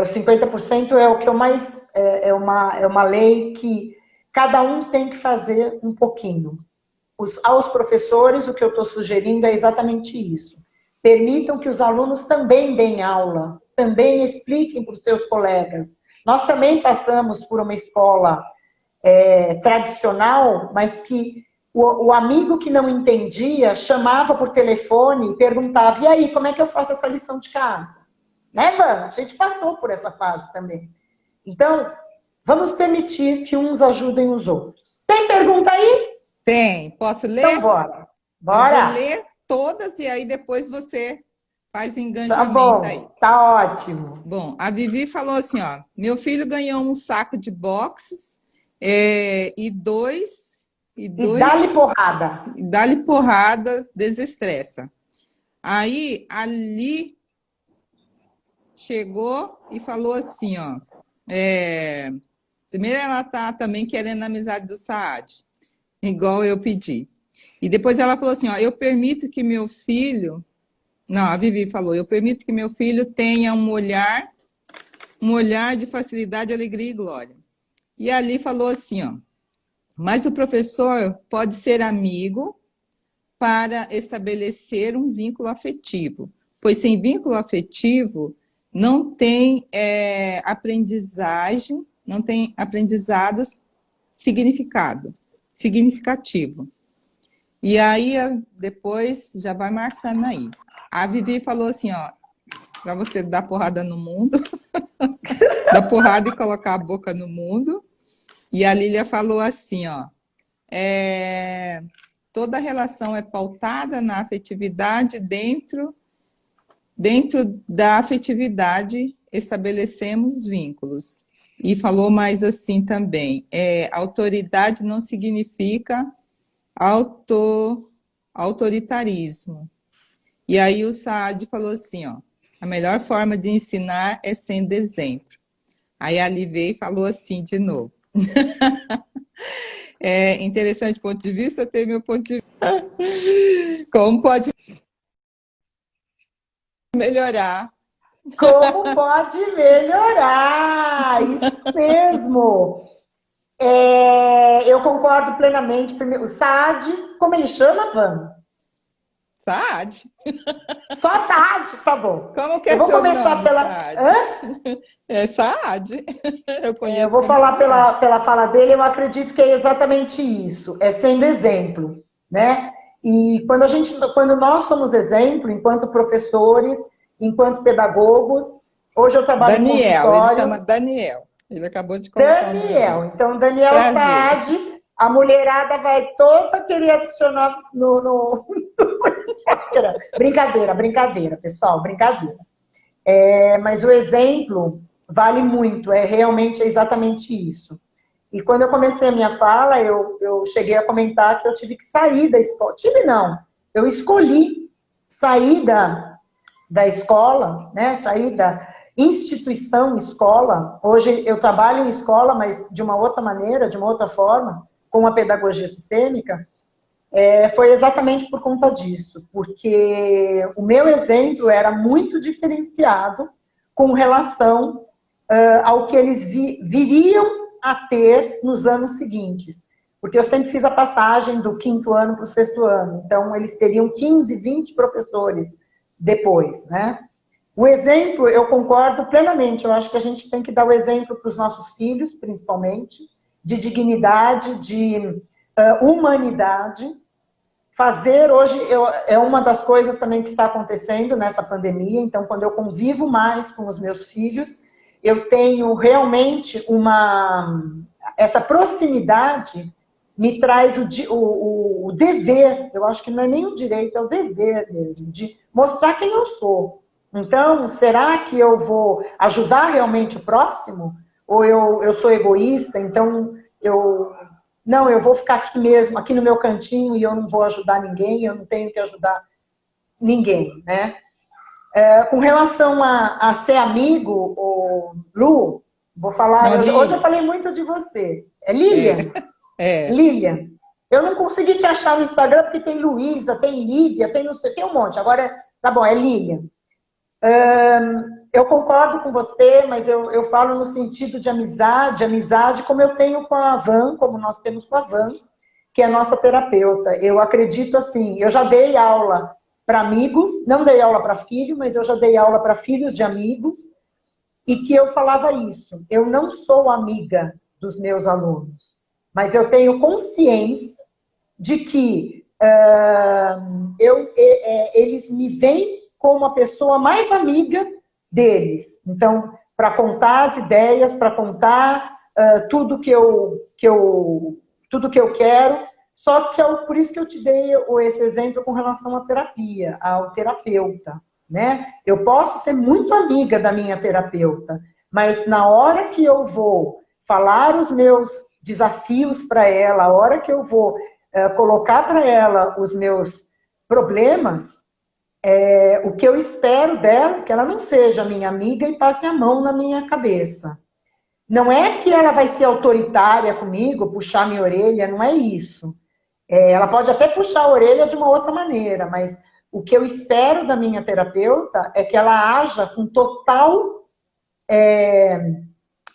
Os 50% é o que eu mais... É uma lei que cada um tem que fazer um pouquinho. Aos professores, o que eu estou sugerindo é exatamente isso. Permitam que os alunos também deem aula, também expliquem para os seus colegas. Nós também passamos por uma escola tradicional, mas que o amigo que não entendia chamava por telefone e perguntava: e aí, como é que eu faço essa lição de casa? Né, Vana? A gente passou por essa fase também. Então, vamos permitir que uns ajudem os outros. Tem pergunta aí? Tem. Posso ler? Então, bora. Eu vou ler todas e aí depois você faz engajamento aí. Tá ótimo. Bom, a Vivi falou assim, ó, meu filho ganhou um saco de boxes e dá-lhe porrada. Dá-lhe porrada, desestressa. Aí, ali chegou e falou assim, ó, primeiro ela tá também querendo a amizade do Saad, igual eu pedi. E depois ela falou assim, ó, eu permito que meu filho... Não, a Vivi falou, eu permito que meu filho tenha um olhar de facilidade, alegria e glória. E ali falou assim, ó, mas o professor pode ser amigo para estabelecer um vínculo afetivo, pois sem vínculo afetivo não tem aprendizagem, não tem aprendizados significativo. E aí, depois, já vai marcando aí. A Vivi falou assim, ó, para você dar porrada no mundo, dar porrada e colocar a boca no mundo. E a Lília falou assim, ó, toda relação é pautada na afetividade, dentro da afetividade estabelecemos vínculos. E falou mais assim também, autoridade não significa autoritarismo. E aí o Saad falou assim, ó, a melhor forma de ensinar é sendo exemplo. Aí a Livei falou assim de novo. Interessante ponto de vista, tem meu ponto de vista. Como pode melhorar? Como pode melhorar? Isso mesmo. Eu concordo plenamente. O Saad, como ele chama, Van? Saad. Só Saad? Tá bom. Como que é seu nome, Saad? Hã? É Saad. Eu vou falar pela fala dele, eu acredito que é exatamente isso. É sendo exemplo, né? E quando nós somos exemplo, enquanto professores, enquanto pedagogos, hoje eu trabalho em consultório. Ele chama Daniel. Ele acabou de colocar Daniel. Então, Daniel Saad, a mulherada vai toda querer adicionar no Instagram. Brincadeira, pessoal, brincadeira. Mas o exemplo vale muito, realmente exatamente isso. E quando eu comecei a minha fala, eu cheguei a comentar que eu tive que sair da escola. Eu escolhi sair da escola, né? Sair da instituição escola. Hoje eu trabalho em escola, mas de uma outra maneira, de uma outra forma, com a pedagogia sistêmica. Foi exatamente por conta disso, porque o meu exemplo era muito diferenciado com relação ao que eles viriam a ter nos anos seguintes. Porque eu sempre fiz a passagem do 5º ano para o 6º ano, então eles teriam 15, 20 professores depois, né? O exemplo, eu concordo plenamente, eu acho que a gente tem que dar o exemplo para os nossos filhos, principalmente, de dignidade, de humanidade. Fazer hoje é uma das coisas também que está acontecendo nessa pandemia, então quando eu convivo mais com os meus filhos, eu tenho realmente essa proximidade me traz o dever, eu acho que não é nem o direito, é o dever mesmo, de mostrar quem eu sou. Então, será que eu vou ajudar realmente o próximo? ou eu sou egoísta, então não, eu vou ficar aqui mesmo, aqui no meu cantinho, e eu não vou ajudar ninguém, eu não tenho que ajudar ninguém, né? Com relação a ser amigo, Lu, vou falar, Não, hoje eu Lili. falei muito de você. É É, Lilian? é. Lilian. Eu não consegui te achar no Instagram porque tem Luísa, tem Lívia, tem, não sei, tem um monte. Agora, tá bom, é Lilian. Eu concordo com você, mas eu falo no sentido de amizade como eu tenho com a Van, como nós temos com a Van, que é a nossa terapeuta. Eu acredito assim, eu já dei aula para amigos, não dei aula para filho, mas eu já dei aula para filhos de amigos, e que eu falava isso. Eu não sou amiga dos meus alunos, mas eu tenho consciência de que eles me veem como a pessoa mais amiga deles. Então, para contar as ideias, para contar tudo que eu quero. Só que por isso que eu te dei esse exemplo com relação à terapia, ao terapeuta, né? Eu posso ser muito amiga da minha terapeuta, mas na hora que eu vou falar os meus desafios para ela, a hora que eu vou colocar para ela os meus problemas, o que eu espero dela é que ela não seja minha amiga e passe a mão na minha cabeça. Não é que ela vai ser autoritária comigo, puxar minha orelha, não é isso. Ela pode até puxar a orelha de uma outra maneira, mas o que eu espero da minha terapeuta é que ela haja com total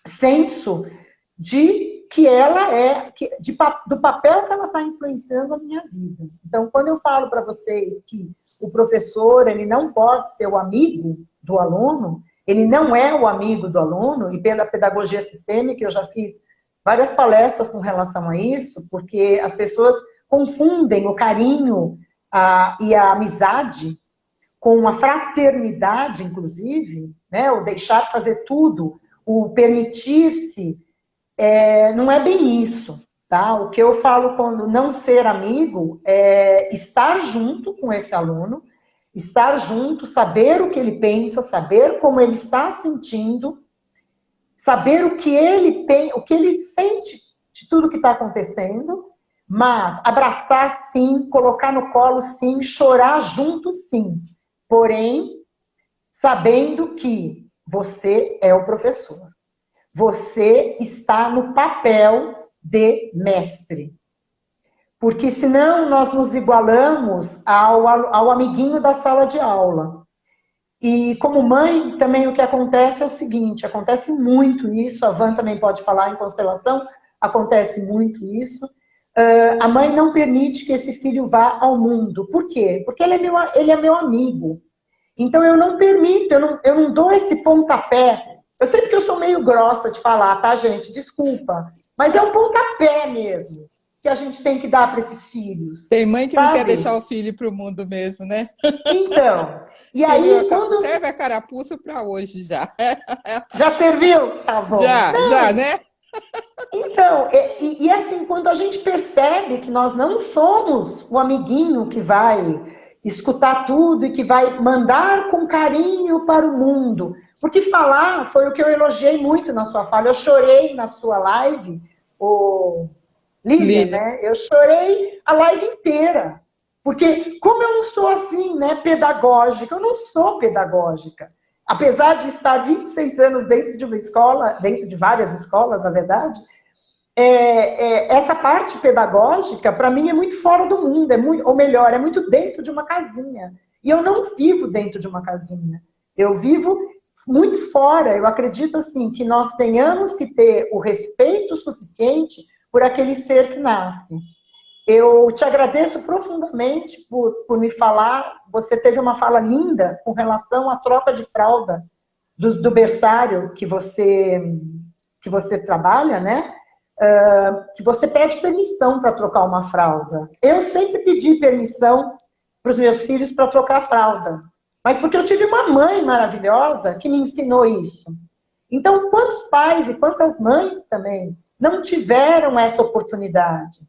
senso de que ela do papel que ela está influenciando a minha vida. Então, quando eu falo para vocês que o professor, ele não pode ser o amigo do aluno, ele não é o amigo do aluno, e pela pedagogia sistêmica, eu já fiz várias palestras com relação a isso, porque as pessoas confundem o carinho e a amizade com a fraternidade, inclusive, né? O deixar fazer tudo, o permitir-se, não é bem isso, tá? O que eu falo quando não ser amigo é estar junto com esse aluno, estar junto, saber o que ele pensa, saber como ele está sentindo, saber o que ele sente de tudo que está acontecendo, mas abraçar sim, colocar no colo sim, chorar junto sim. Porém, sabendo que você é o professor. Você está no papel de mestre. Porque senão nós nos igualamos ao amiguinho da sala de aula. E como mãe, também o que acontece é o seguinte, acontece muito isso, a Van também pode falar em constelação, acontece muito isso. A mãe não permite que esse filho vá ao mundo. Por quê? Porque ele é meu amigo. Então eu não permito, eu não dou esse pontapé. Eu sei que eu sou meio grossa de falar, tá, gente? Desculpa. Mas é um pontapé mesmo que a gente tem que dar para esses filhos. Tem mãe que não quer Sabe? deixar o filho para o mundo mesmo, né? Então, e Serviu aí quando... serve a carapuça para hoje já. Já serviu? Tá bom. Já, Não, né? então, e assim, quando a gente percebe que nós não somos o amiguinho que vai escutar tudo e que vai mandar com carinho para o mundo. Porque falar foi o que eu elogiei muito na sua fala. Eu chorei na sua live, Lívia, Lília. né? Eu chorei a live inteira. Porque como eu não sou assim, né, pedagógica, eu não sou pedagógica. Apesar de estar 26 anos dentro de uma escola, dentro de várias escolas, na verdade, essa parte pedagógica, para mim, é muito fora do mundo, ou melhor, é muito dentro de uma casinha. E eu não vivo dentro de uma casinha. Eu vivo muito fora. Eu acredito, assim, que nós tenhamos que ter o respeito suficiente por aquele ser que nasce. Eu te agradeço profundamente por me falar. Você teve uma fala linda com relação à troca de fralda do berçário que você trabalha, né? Que você pede permissão para trocar uma fralda. Eu sempre pedi permissão para os meus filhos para trocar a fralda. Mas porque eu tive uma mãe maravilhosa que me ensinou isso. Então, quantos pais e quantas mães também não tiveram essa oportunidade?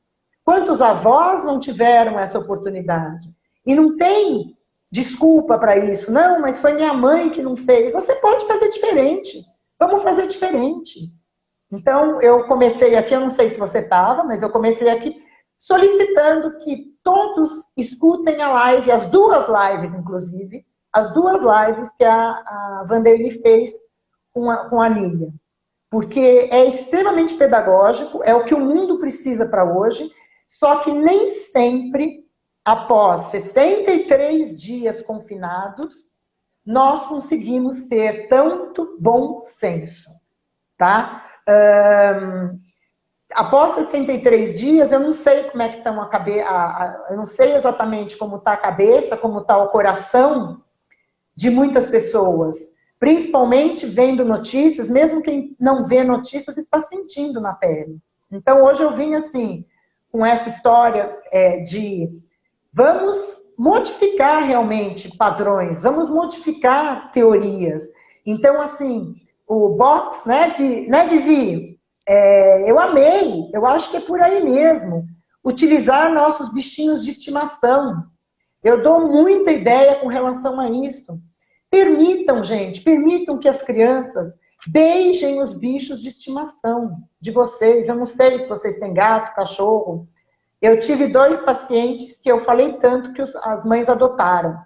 Quantos avós não tiveram essa oportunidade? E não tem desculpa para isso. Não, mas foi minha mãe que não fez. Você pode fazer diferente. Vamos fazer diferente. Então, eu comecei aqui, eu não sei se você estava, mas eu comecei aqui solicitando que todos escutem a live, as duas lives, inclusive, as duas lives que a Vanderly fez com a Lília. Porque é extremamente pedagógico, é o que o mundo precisa para hoje, só que nem sempre, após 63 dias confinados, nós conseguimos ter tanto bom senso, tá? Após 63 dias, eu não sei como é que estão a cabeça, eu não sei exatamente como está a cabeça, como está o coração de muitas pessoas, principalmente vendo notícias, mesmo quem não vê notícias está sentindo na pele. Então, hoje eu vim assim, com essa história de vamos modificar realmente padrões, vamos modificar teorias. Então, assim, o box, né, Vivi? Eu amei, eu acho que é por aí mesmo. Utilizar nossos bichinhos de estimação. Eu dou muita ideia com relação a isso. Permitam, gente, permitam que as crianças beijem os bichos de estimação de vocês. Eu não sei se vocês têm gato, cachorro. Eu tive 2 pacientes que eu falei tanto que as mães adotaram.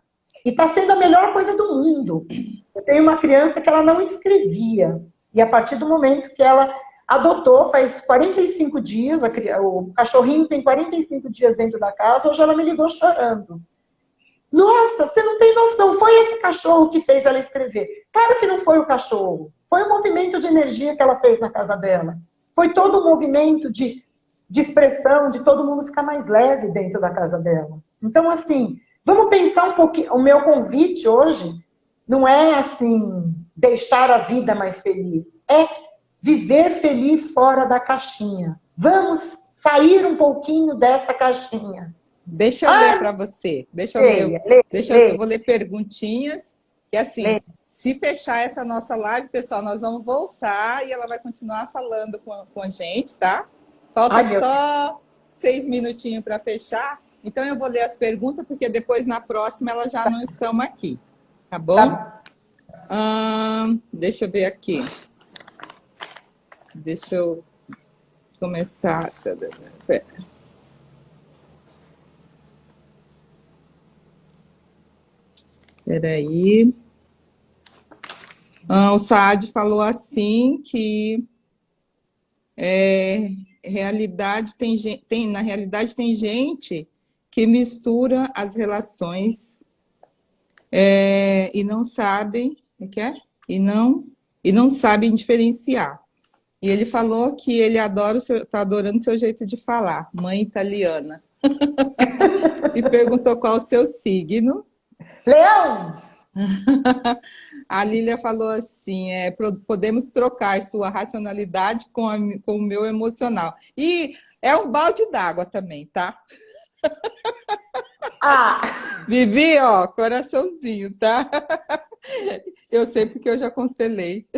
E está sendo a melhor coisa do mundo. Eu tenho uma criança que ela não escrevia. E a partir do momento que ela adotou, faz 45 dias, o cachorrinho tem 45 dias dentro da casa, hoje ela me ligou chorando. Nossa, você não tem noção, foi esse cachorro que fez ela escrever. Claro que não foi o cachorro, foi o movimento de energia que ela fez na casa dela. Foi todo o movimento de expressão, de todo mundo ficar mais leve dentro da casa dela. Então, assim, vamos pensar um pouquinho. O meu convite hoje não é, assim, deixar a vida mais feliz. É viver feliz fora da caixinha. Vamos sair um pouquinho dessa caixinha. Deixa eu ler para você. Eu vou ler perguntinhas. E assim, se fechar essa nossa live, pessoal, nós vamos voltar e ela vai continuar falando com a gente, tá? Falta só 6 minutinhos para fechar. Então eu vou ler as perguntas, porque depois na próxima elas já não estão aqui. Tá bom? Tá. Deixa eu ver aqui. Deixa eu começar. Pera. Peraí. O Saad falou assim que na realidade tem gente que mistura as relações e não sabem, e não sabem diferenciar. E ele falou que ele está adorando o seu jeito de falar, mãe italiana. E perguntou qual o seu signo. Leão! A Lília falou assim, podemos trocar sua racionalidade com o meu emocional. E é um balde d'água também, tá? Vivi, ó, coraçãozinho, tá? Eu sei porque eu já constelei.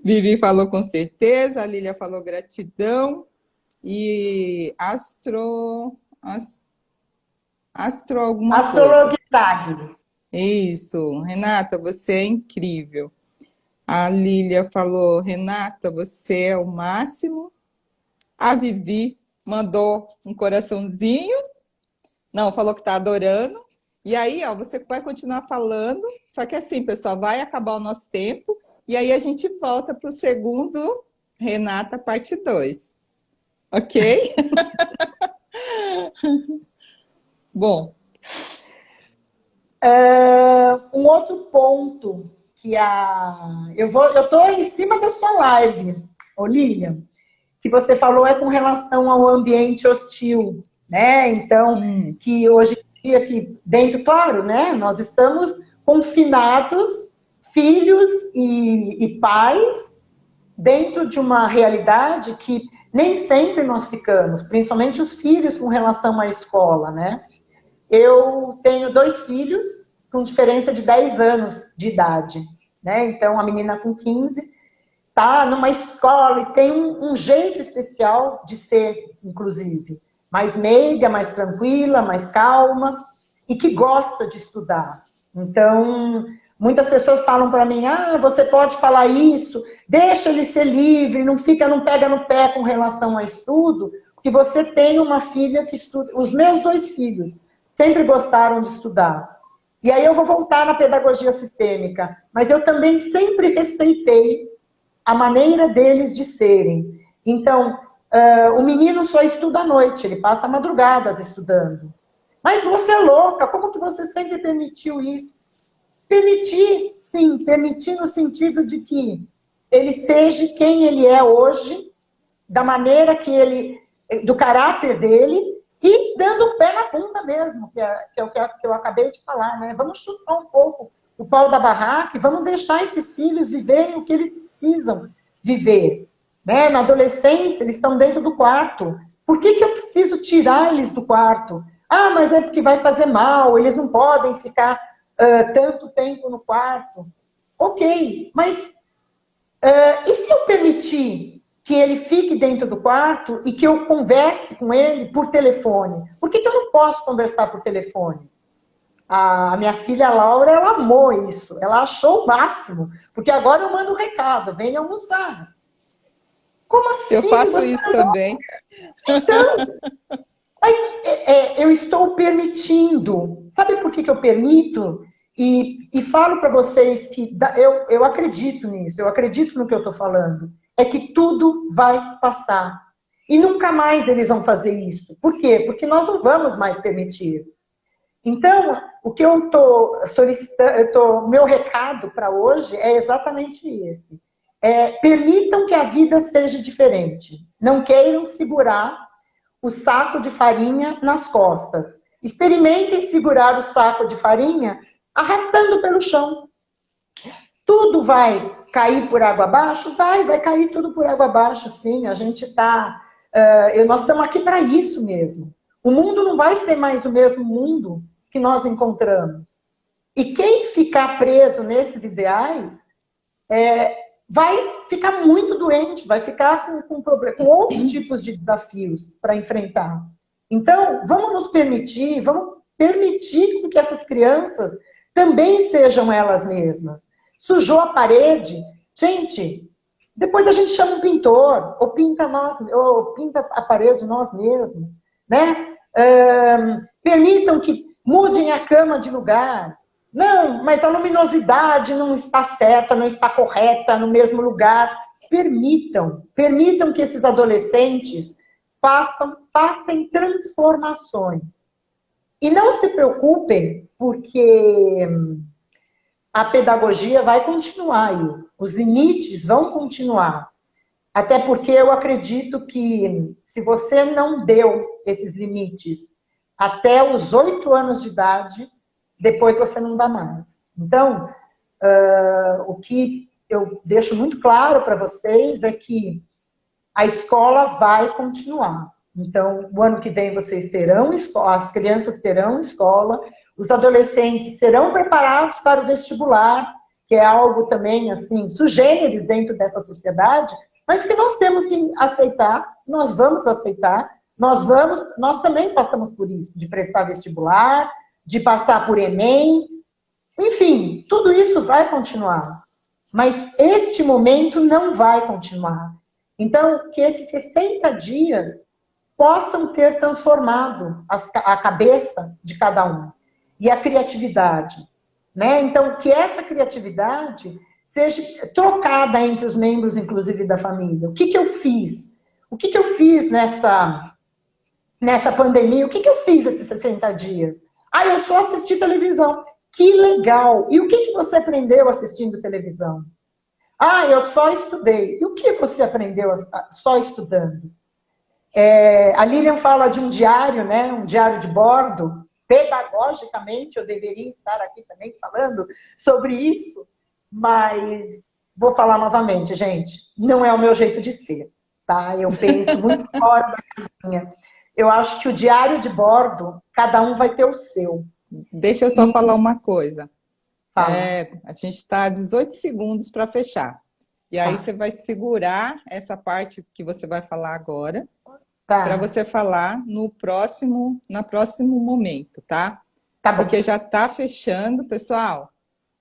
Vivi falou com certeza, a Lília falou gratidão. E alguma coisa. Isso, Renata, você é incrível. A Lília falou, Renata, você é o máximo. A Vivi mandou um coraçãozinho. Não, falou que está adorando. E aí, ó, você vai continuar falando. Só que assim, pessoal, vai acabar o nosso tempo. E aí a gente volta para o segundo Renata, parte 2. Ok? Bom. Um outro ponto que eu estou em cima da sua live, Olívia, que você falou com relação ao ambiente hostil, né? Então, que hoje em dia, que dentro, claro, né? Nós estamos confinados, filhos e pais, dentro de uma realidade que nem sempre nós ficamos, principalmente os filhos com relação à escola, né? Eu tenho 2 filhos com diferença de 10 anos de idade, né? Então, a menina com 15 tá numa escola e tem um jeito especial de ser, inclusive. Mais meiga, mais tranquila, mais calma e que gosta de estudar. Então, Muitas pessoas falam para mim, você pode falar isso, deixa ele ser livre, não pega no pé com relação a estudo, porque você tem uma filha que estuda. Os meus 2 filhos sempre gostaram de estudar. E aí eu vou voltar na pedagogia sistêmica, mas eu também sempre respeitei a maneira deles de serem. Então, o menino só estuda à noite, ele passa madrugadas estudando. Mas você é louca, como que você sempre permitiu isso? Permitir, sim, permitir no sentido de que ele seja quem ele é hoje, da maneira que ele, do caráter dele, e dando o pé na bunda mesmo, que é o que eu acabei de falar, né? Vamos chutar um pouco o pau da barraca e vamos deixar esses filhos viverem o que eles precisam viver. Né? Na adolescência, eles estão dentro do quarto. Por que eu preciso tirar eles do quarto? Mas é porque vai fazer mal, eles não podem ficar tanto tempo no quarto. Ok, mas e se eu permitir que ele fique dentro do quarto e que eu converse com ele por telefone? Por que eu não posso conversar por telefone? A minha filha Laura, ela amou isso. Ela achou o máximo. Porque agora eu mando um recado, venha almoçar. Como assim? Eu faço isso também. Então, mas eu estou permitindo. Sabe por que eu permito? E falo para vocês que eu acredito nisso, eu acredito no que eu estou falando. É que tudo vai passar. E nunca mais eles vão fazer isso. Por quê? Porque nós não vamos mais permitir. Então, o que eu estou solicitando, meu recado para hoje é exatamente esse. Permitam que a vida seja diferente. Não queiram segurar o saco de farinha nas costas. Experimentem segurar o saco de farinha arrastando pelo chão. Tudo vai cair por água abaixo? Vai cair tudo por água abaixo, sim. A gente está... nós estamos aqui para isso mesmo. O mundo não vai ser mais o mesmo mundo que nós encontramos. E quem ficar preso nesses ideais vai ficar muito doente, vai ficar com outros tipos de desafios para enfrentar. Então, vamos nos permitir, vamos permitir que essas crianças também sejam elas mesmas. Sujou a parede, gente, depois a gente chama um pintor, ou pinta a parede nós mesmos, né? Permitam que mudem a cama de lugar. Não, mas a luminosidade não está certa, não está correta no mesmo lugar. Permitam que esses adolescentes façam transformações. E não se preocupem, porque a pedagogia vai continuar aí. Os limites vão continuar. Até porque eu acredito que se você não deu esses limites até os 8 anos de idade, depois você não dá mais. Então, o que eu deixo muito claro para vocês é que a escola vai continuar. Então, o ano que vem vocês terão escola, as crianças terão escola, os adolescentes serão preparados para o vestibular, que é algo também, assim, sugêneres dentro dessa sociedade, mas que nós temos que aceitar, nós vamos aceitar, nós também passamos por isso, de prestar vestibular, de passar por Enem, enfim, tudo isso vai continuar. Mas este momento não vai continuar. Então, que esses 60 dias possam ter transformado a cabeça de cada um. E a criatividade. Né? Então, que essa criatividade seja trocada entre os membros, inclusive, da família. O que eu fiz? O que eu fiz nessa pandemia? O que eu fiz esses 60 dias? Eu só assisti televisão. Que legal! E o que você aprendeu assistindo televisão? Eu só estudei. E o que você aprendeu só estudando? A Lilian fala de um diário, né? Um diário de bordo. Pedagogicamente, eu deveria estar aqui também falando sobre isso, mas vou falar novamente, gente. Não é o meu jeito de ser, tá? Eu penso muito fora da casinha. Eu acho que o diário de bordo, cada um vai ter o seu. Deixa eu só falar uma coisa. Fala. A gente está a 18 segundos para fechar. E aí você vai segurar essa parte que você vai falar agora, para você falar no próximo momento, tá? Tá bom. Porque já está fechando, pessoal.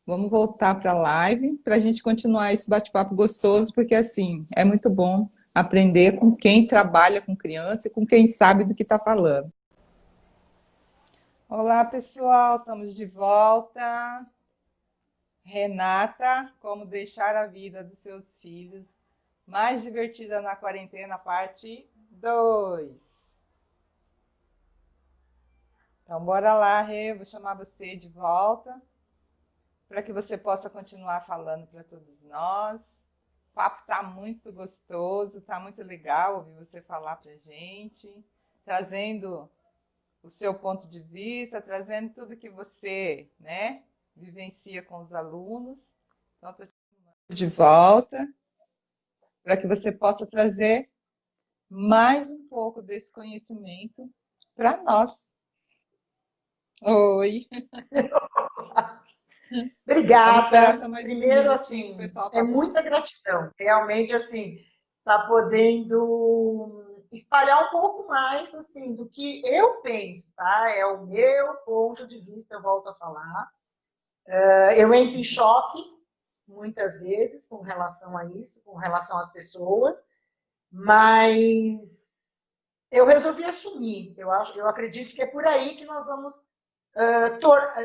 Vamos voltar para a live para a gente continuar esse bate-papo gostoso, porque assim, é muito bom aprender com quem trabalha com criança e com quem sabe do que está falando. Olá, pessoal, estamos de volta. Renata, como deixar a vida dos seus filhos mais divertida na quarentena, parte 2. Então, bora lá, Rê, vou chamar você de volta para que você possa continuar falando para todos nós. O papo está muito gostoso, está muito legal ouvir você falar para a gente, trazendo o seu ponto de vista, trazendo tudo que você, né, vivencia com os alunos. Então, estou de volta para que você possa trazer mais um pouco desse conhecimento para nós. Oi. Vamos esperar Obrigada. só mais um Primeiro, minutinho, o assim, pessoal é está. muita gratidão. Realmente, assim, tá podendo espalhar um pouco mais, assim, do que eu penso, tá? É o meu ponto de vista, eu volto a falar. Eu entro em choque, muitas vezes, com relação a isso, com relação às pessoas, mas eu resolvi assumir. Eu acredito que é por aí que nós vamos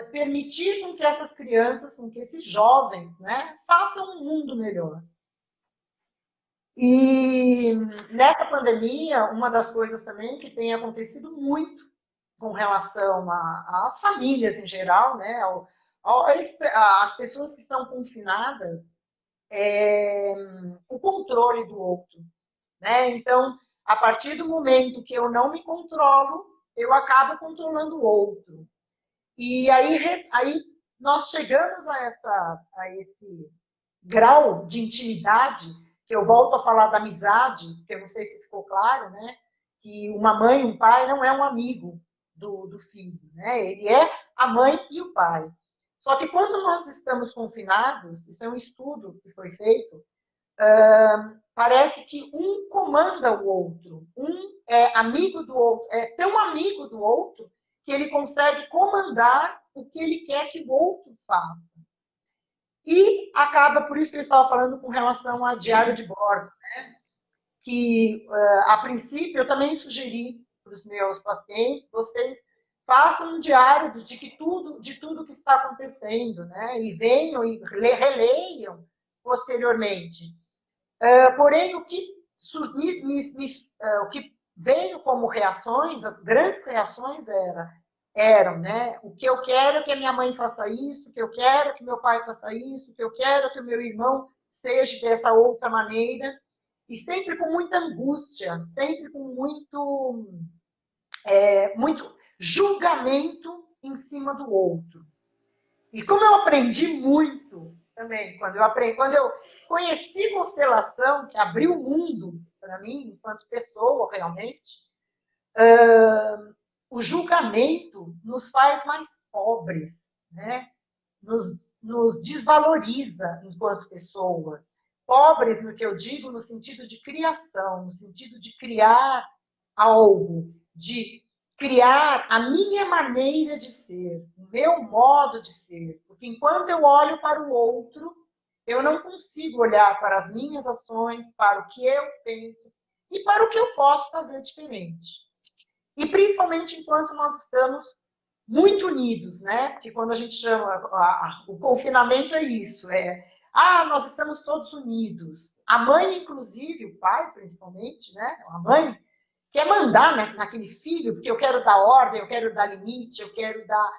permitir com que essas crianças, com que esses jovens, né, façam um mundo melhor. E nessa pandemia, uma das coisas também que tem acontecido muito com relação às famílias em geral, né, às pessoas que estão confinadas, é o controle do outro. Né? Então, a partir do momento que eu não me controlo, eu acabo controlando o outro. E aí nós chegamos a esse grau de intimidade, que eu volto a falar da amizade, que eu não sei se ficou claro, né? Que uma mãe, um pai não é um amigo do filho, né? Ele é a mãe e o pai. Só que quando nós estamos confinados, isso é um estudo que foi feito, parece que um comanda o outro, um é amigo do outro, é tão amigo do outro que ele consegue comandar o que ele quer que o outro faça. E acaba, por isso que eu estava falando com relação a diário de bordo, né? Que a princípio eu também sugeri para os meus pacientes, vocês façam um diário de tudo que está acontecendo, né? E venham e releiam posteriormente. Porém, o que veio como reações, as grandes reações eram, né? O que eu quero é que a minha mãe faça isso, o que eu quero é que meu pai faça isso, o que eu quero é que o meu irmão seja dessa outra maneira. E sempre com muita angústia, sempre com muito julgamento em cima do outro. E como eu aprendi muito também, quando eu conheci constelação, que abriu o mundo para mim, enquanto pessoa, realmente, o julgamento nos faz mais pobres, né? Nos desvaloriza enquanto pessoas. Pobres, no que eu digo, no sentido de criação, no sentido de criar algo, de criar a minha maneira de ser, o meu modo de ser. Porque enquanto eu olho para o outro, eu não consigo olhar para as minhas ações, para o que eu penso e para o que eu posso fazer diferente. E principalmente enquanto nós estamos muito unidos, né? Porque quando a gente chama o confinamento é isso, nós estamos todos unidos. A mãe, inclusive, o pai, principalmente, né? A mãe quer mandar naquele filho, porque eu quero dar ordem, eu quero dar limite, eu quero dar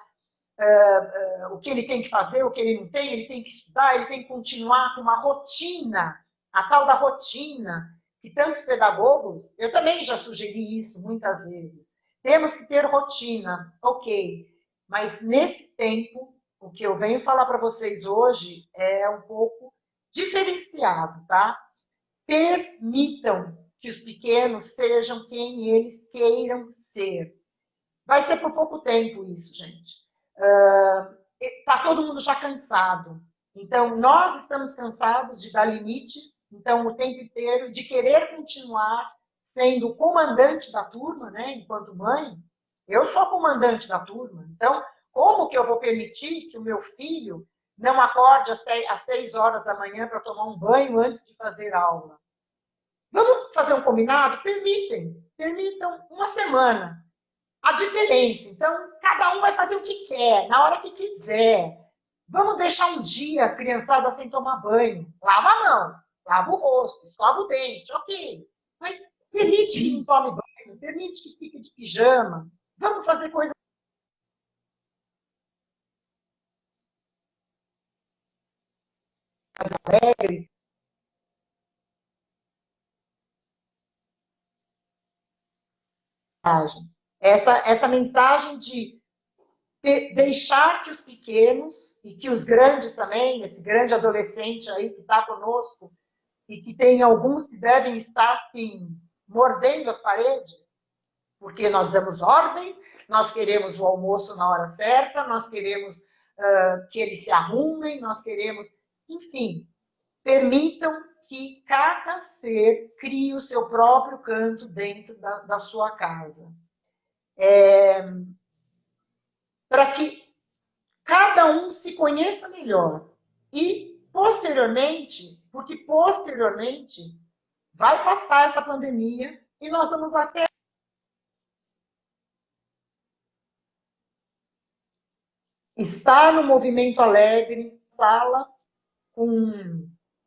o que ele tem que fazer, o que ele não tem, ele tem que estudar, ele tem que continuar com uma rotina, a tal da rotina, que tantos pedagogos, eu também já sugeri isso muitas vezes. Temos que ter rotina, ok. Mas nesse tempo, o que eu venho falar para vocês hoje é um pouco diferenciado, tá? Permitam que os pequenos sejam quem eles queiram ser. Vai ser por pouco tempo isso, gente. Está todo mundo já cansado. Então, nós estamos cansados de dar limites, então, o tempo inteiro, de querer continuar sendo o comandante da turma, né? Enquanto mãe, eu sou a comandante da turma. Então, como que eu vou permitir que o meu filho não acorde às 6 horas da manhã para tomar um banho antes de fazer aula. Vamos fazer um combinado? Permitam uma semana. A diferença, então, cada um vai fazer o que quer, na hora que quiser. Vamos deixar um dia a criançada sem tomar banho. Lava a mão, lava o rosto, escova o dente, ok. Mas permite que não tome banho, permite que fique de pijama. Vamos fazer coisas alegres. Essa mensagem de deixar que os pequenos, e que os grandes também, esse grande adolescente aí que está conosco, e que tem alguns que devem estar, assim, mordendo as paredes, porque nós damos ordens, nós queremos o almoço na hora certa, nós queremos que eles se arrumem, nós queremos... Enfim, permitam que cada ser crie o seu próprio canto dentro da sua casa. Para que cada um se conheça melhor. E, posteriormente, porque posteriormente vai passar essa pandemia e nós vamos até estar no movimento alegre, sala,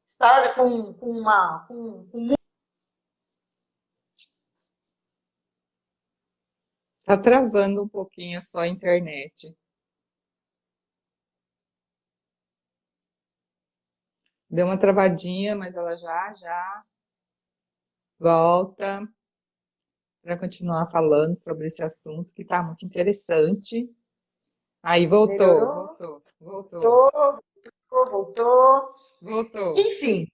estar com Tá travando um pouquinho só a internet. Deu uma travadinha, mas ela já volta para continuar falando sobre esse assunto que tá muito interessante. Aí voltou, melhorou, voltou, voltou, voltou. voltou. Enfim,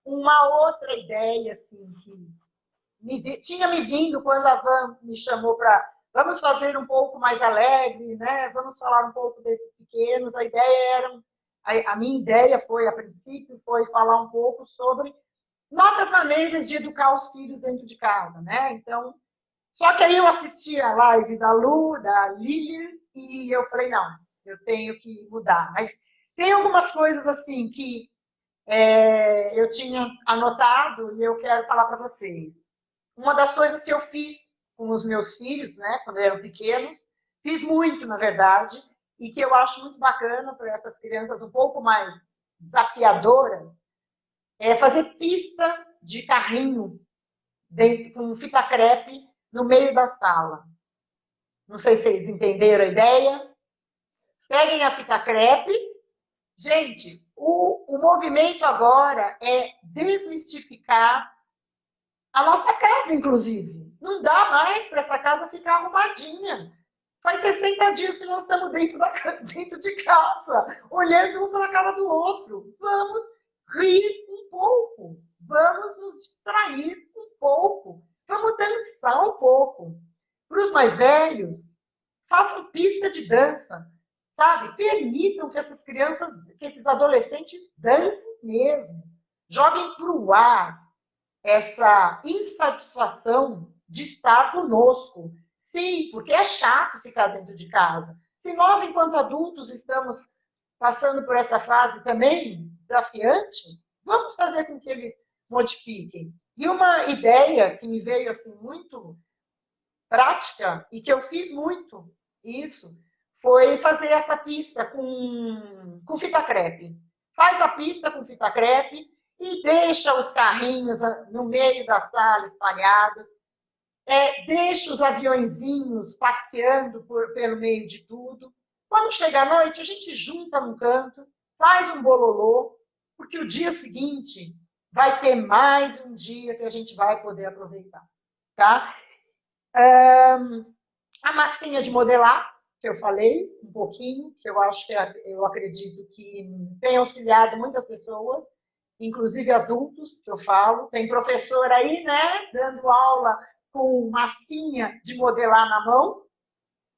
uma outra ideia assim que tinha me vindo quando a Van me chamou para vamos fazer um pouco mais alegre, né? Vamos falar um pouco desses pequenos. A minha ideia foi, a princípio, foi falar um pouco sobre novas maneiras de educar os filhos dentro de casa, né? Então, só que aí eu assisti a live da Lu, da Lilian, e eu falei, não, eu tenho que mudar. Mas tem algumas coisas assim que eu tinha anotado e eu quero falar para vocês. Uma das coisas que eu fiz com os meus filhos, né, quando eram pequenos, fiz muito, na verdade, e que eu acho muito bacana para essas crianças um pouco mais desafiadoras, é fazer pista de carrinho com fita crepe no meio da sala. Não sei se vocês entenderam a ideia. Peguem a fita crepe. Gente, o movimento agora é desmistificar a nossa casa, inclusive. Não dá mais para essa casa ficar arrumadinha. Faz 60 dias que nós estamos dentro de casa, olhando um para a cara do outro. Vamos rir um pouco. Vamos nos distrair um pouco. Vamos dançar um pouco. Para os mais velhos, façam pista de dança. Sabe? Permitam que essas crianças, que esses adolescentes dancem mesmo. Joguem para o ar essa insatisfação de estar conosco. Sim, porque é chato ficar dentro de casa. Se nós, enquanto adultos, estamos passando por essa fase também desafiante, vamos fazer com que eles modifiquem. E uma ideia que me veio assim muito prática e que eu fiz muito isso foi fazer essa pista com fita crepe. Faz a pista com fita crepe e deixa os carrinhos no meio da sala espalhados. Deixa os aviõezinhos passeando pelo meio de tudo. Quando chega a noite, a gente junta num canto, faz um bololô, porque o dia seguinte vai ter mais um dia que a gente vai poder aproveitar. Tá? A massinha de modelar, que eu falei um pouquinho, que eu acredito que tem auxiliado muitas pessoas, inclusive adultos, que eu falo. Tem professor aí, né, dando aula com massinha de modelar na mão,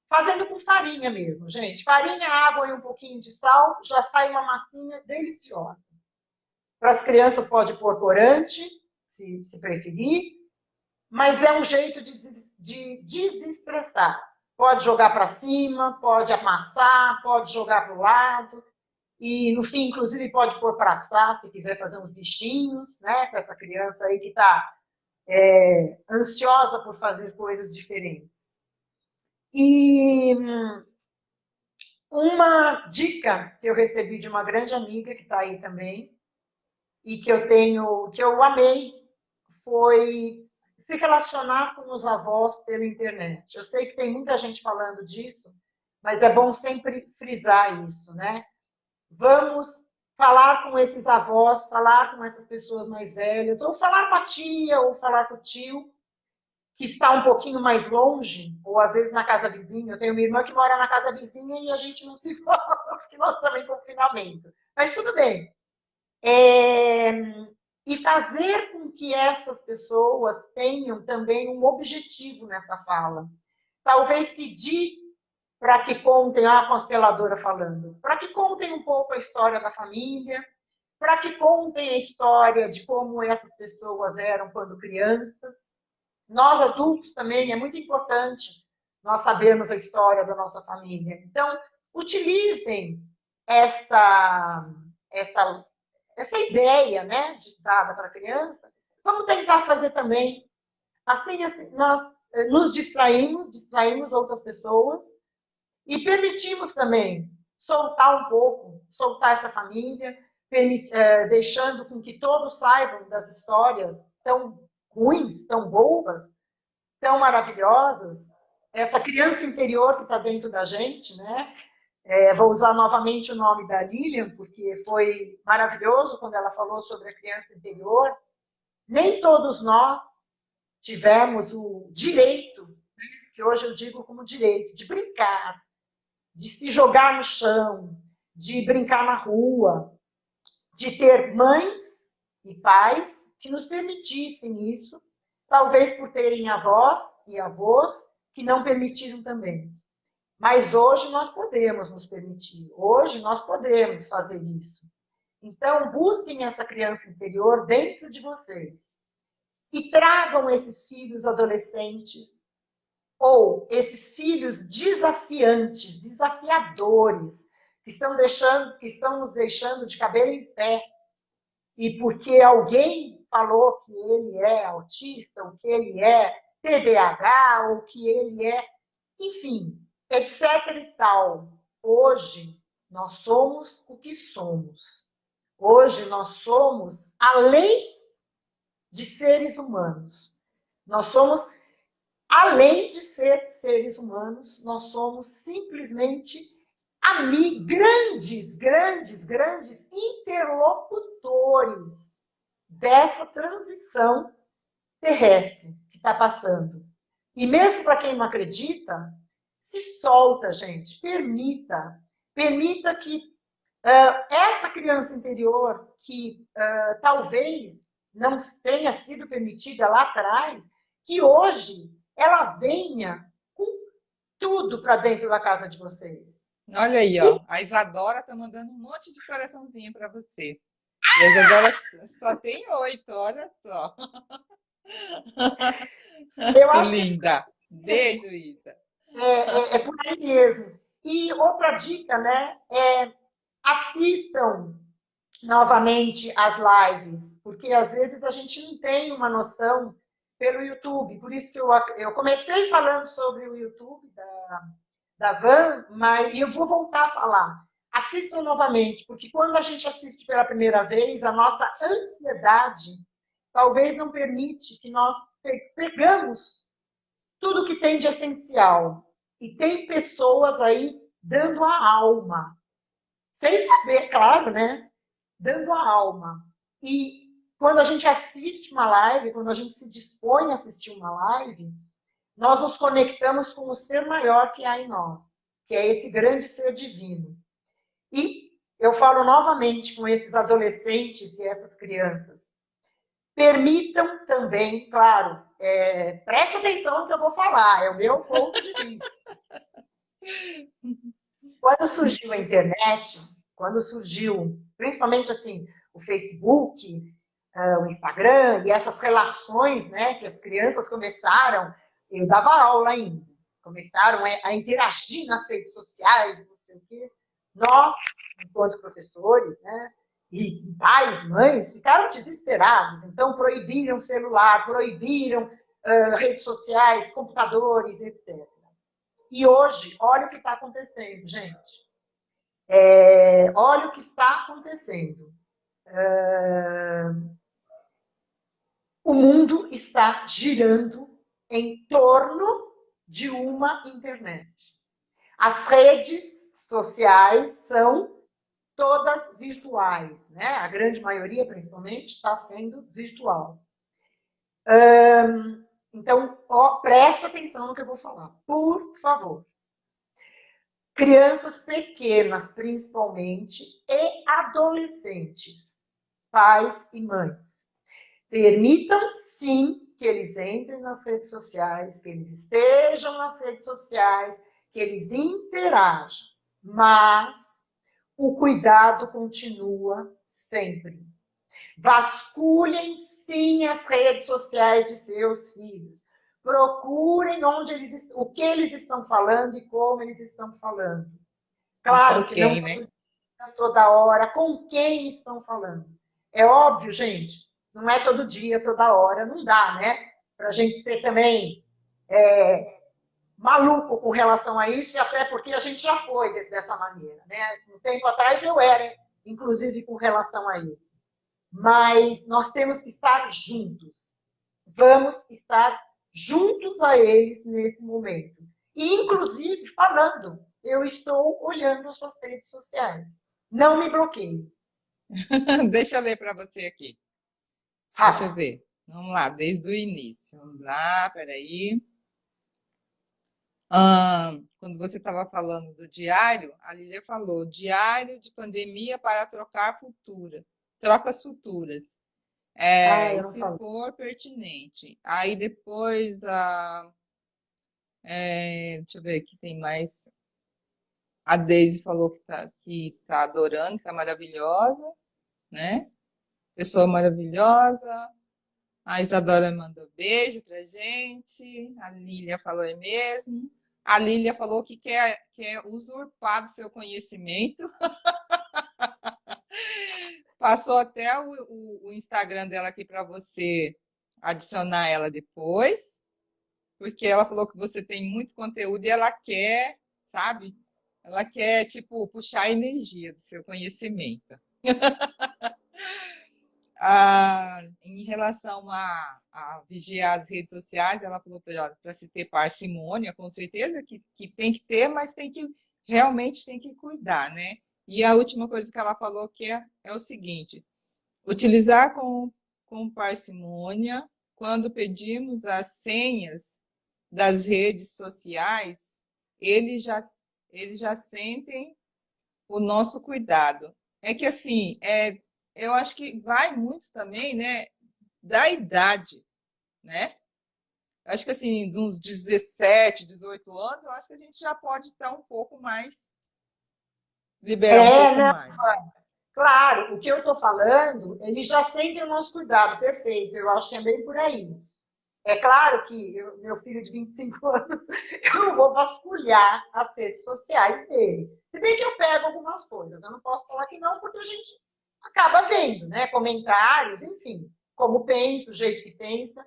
fazendo com farinha mesmo, gente. Farinha, água e um pouquinho de sal, já sai uma massinha deliciosa. Para as crianças pode pôr corante, se preferir, mas é um jeito de desestressar. Pode jogar para cima, pode amassar, pode jogar para o lado. E, no fim, inclusive, pode pôr para assar, se quiser fazer uns bichinhos, né? Com essa criança aí que está ansiosa por fazer coisas diferentes. E uma dica que eu recebi de uma grande amiga que está aí também, e que eu amei, foi se relacionar com os avós pela internet. Eu sei que tem muita gente falando disso, mas é bom sempre frisar isso, né? Vamos falar com esses avós, falar com essas pessoas mais velhas, ou falar com a tia, ou falar com o tio, que está um pouquinho mais longe, ou às vezes na casa vizinha. Eu tenho uma irmã que mora na casa vizinha e a gente não se fala, porque nós também em confinamento. Mas tudo bem. E fazer com que essas pessoas tenham também um objetivo nessa fala. Talvez pedir para que contem, a consteladora falando, para que contem um pouco a história da família, para que contem a história de como essas pessoas eram quando crianças. Nós adultos também, é muito importante nós sabermos a história da nossa família. Então, utilizem essa ideia, né, dada para a criança. Vamos tentar fazer também. Assim, nós nos distraímos outras pessoas e permitimos também soltar um pouco, soltar essa família, deixando com que todos saibam das histórias tão ruins, tão boas, tão maravilhosas. Essa criança interior que está dentro da gente, né? Vou usar novamente o nome da Lilian, porque foi maravilhoso quando ela falou sobre a criança interior. Nem todos nós tivemos o direito, que hoje eu digo como direito, de brincar, de se jogar no chão, de brincar na rua, de ter mães e pais que nos permitissem isso, talvez por terem avós e avós que não permitiram também. Mas hoje nós podemos nos permitir, hoje nós podemos fazer isso. Então, busquem essa criança interior dentro de vocês e tragam esses filhos adolescentes ou esses filhos desafiantes, desafiadores, que estão nos deixando de cabelo em pé. E porque alguém falou que ele é autista, ou que ele é TDAH, ou que ele é, enfim, etc e tal. Hoje nós somos o que somos. Hoje nós somos além de seres humanos. Nós somos, além de ser seres humanos, nós somos simplesmente grandes interlocutores dessa transição terrestre que está passando. E mesmo para quem não acredita, se solta, gente, permita que essa criança interior que talvez não tenha sido permitida lá atrás, que hoje ela venha com tudo para dentro da casa de vocês. Olha aí, ó. A Isadora tá mandando um monte de coraçãozinho para você. E a Isadora só tem 8, olha só. Eu acho Linda. Beijo, Isa. É por aí mesmo. E outra dica, né? Assistam novamente as lives, porque às vezes a gente não tem uma noção pelo YouTube. Por isso que eu comecei falando sobre o YouTube da Van, mas eu vou voltar a falar. Assistam novamente, porque quando a gente assiste pela primeira vez, a nossa ansiedade talvez não permite que nós pegamos tudo que tem de essencial. E tem pessoas aí dando a alma. Sem saber, claro, né? Dando a alma. E quando a gente assiste uma live, quando a gente se dispõe a assistir uma live, nós nos conectamos com o ser maior que há em nós, que é esse grande ser divino. E eu falo novamente com esses adolescentes e essas crianças. Permitam também, claro, presta atenção no que eu vou falar, é o meu ponto de vista. Quando surgiu a internet, quando surgiu, principalmente assim, o Facebook, o Instagram e essas relações, né, que as crianças começaram, eu dava aula ainda, começaram a interagir nas redes sociais, não sei o quê. Nós, enquanto professores, né, e pais, mães, ficaram desesperados. Então, proibiram celular, proibiram redes sociais, computadores, etc. E hoje, olha o que está acontecendo, gente. Olha o que está acontecendo. O mundo está girando em torno de uma internet. As redes sociais são todas virtuais, né? A grande maioria, principalmente, está sendo virtual. Então, presta atenção no que eu vou falar, por favor. Crianças pequenas, principalmente, e adolescentes, pais e mães. Permitam, sim, que eles entrem nas redes sociais, que eles estejam nas redes sociais, que eles interajam, mas o cuidado continua sempre. Vasculhem, sim, as redes sociais de seus filhos. Procurem o que eles estão falando e como eles estão falando. Claro que não toda hora, com quem estão falando. É óbvio, gente, não é todo dia, toda hora, não dá, né? Para a gente ser também maluco com relação a isso, e até porque a gente já foi dessa maneira, né? Um tempo atrás eu era, inclusive, com relação a isso. Mas nós temos que estar juntos. Vamos estar juntos a eles nesse momento. E, inclusive, falando, eu estou olhando as suas redes sociais. Não me bloqueie. Deixa eu ler para você aqui. Ah. Deixa eu ver. Vamos lá, desde o início. Vamos lá, peraí. Quando você estava falando do diário, a Lília falou, diário de pandemia para trocas futuras. Se for pertinente. Aí depois, deixa eu ver aqui, tem mais. A Deise falou que tá adorando, que tá maravilhosa, né? Pessoa maravilhosa. A Isadora mandou beijo pra gente. A Lília falou mesmo. A Lília falou que quer usurpar do seu conhecimento. Passou até o Instagram dela aqui para você adicionar ela depois, porque ela falou que você tem muito conteúdo e ela quer, sabe? Ela quer, tipo, puxar a energia do seu conhecimento. Em relação a vigiar as redes sociais, ela falou para se ter parcimônia, com certeza que tem que ter, mas realmente tem que cuidar, né? E a última coisa que ela falou que é o seguinte: utilizar com parcimônia quando pedimos as senhas das redes sociais, eles já sentem o nosso cuidado. É que assim, eu acho que vai muito também, né, da idade, né? Acho que assim, de uns 17, 18 anos, eu acho que a gente já pode estar um pouco mais, liberar um pouco mais. Claro, o que eu estou falando, eles já sentem o nosso cuidado, perfeito, eu acho que é bem por aí. É claro que meu filho de 25 anos, eu não vou vasculhar as redes sociais dele. Se bem que eu pego algumas coisas, eu não posso falar que não, porque a gente acaba vendo, né? Comentários, enfim, como pensa, o jeito que pensa.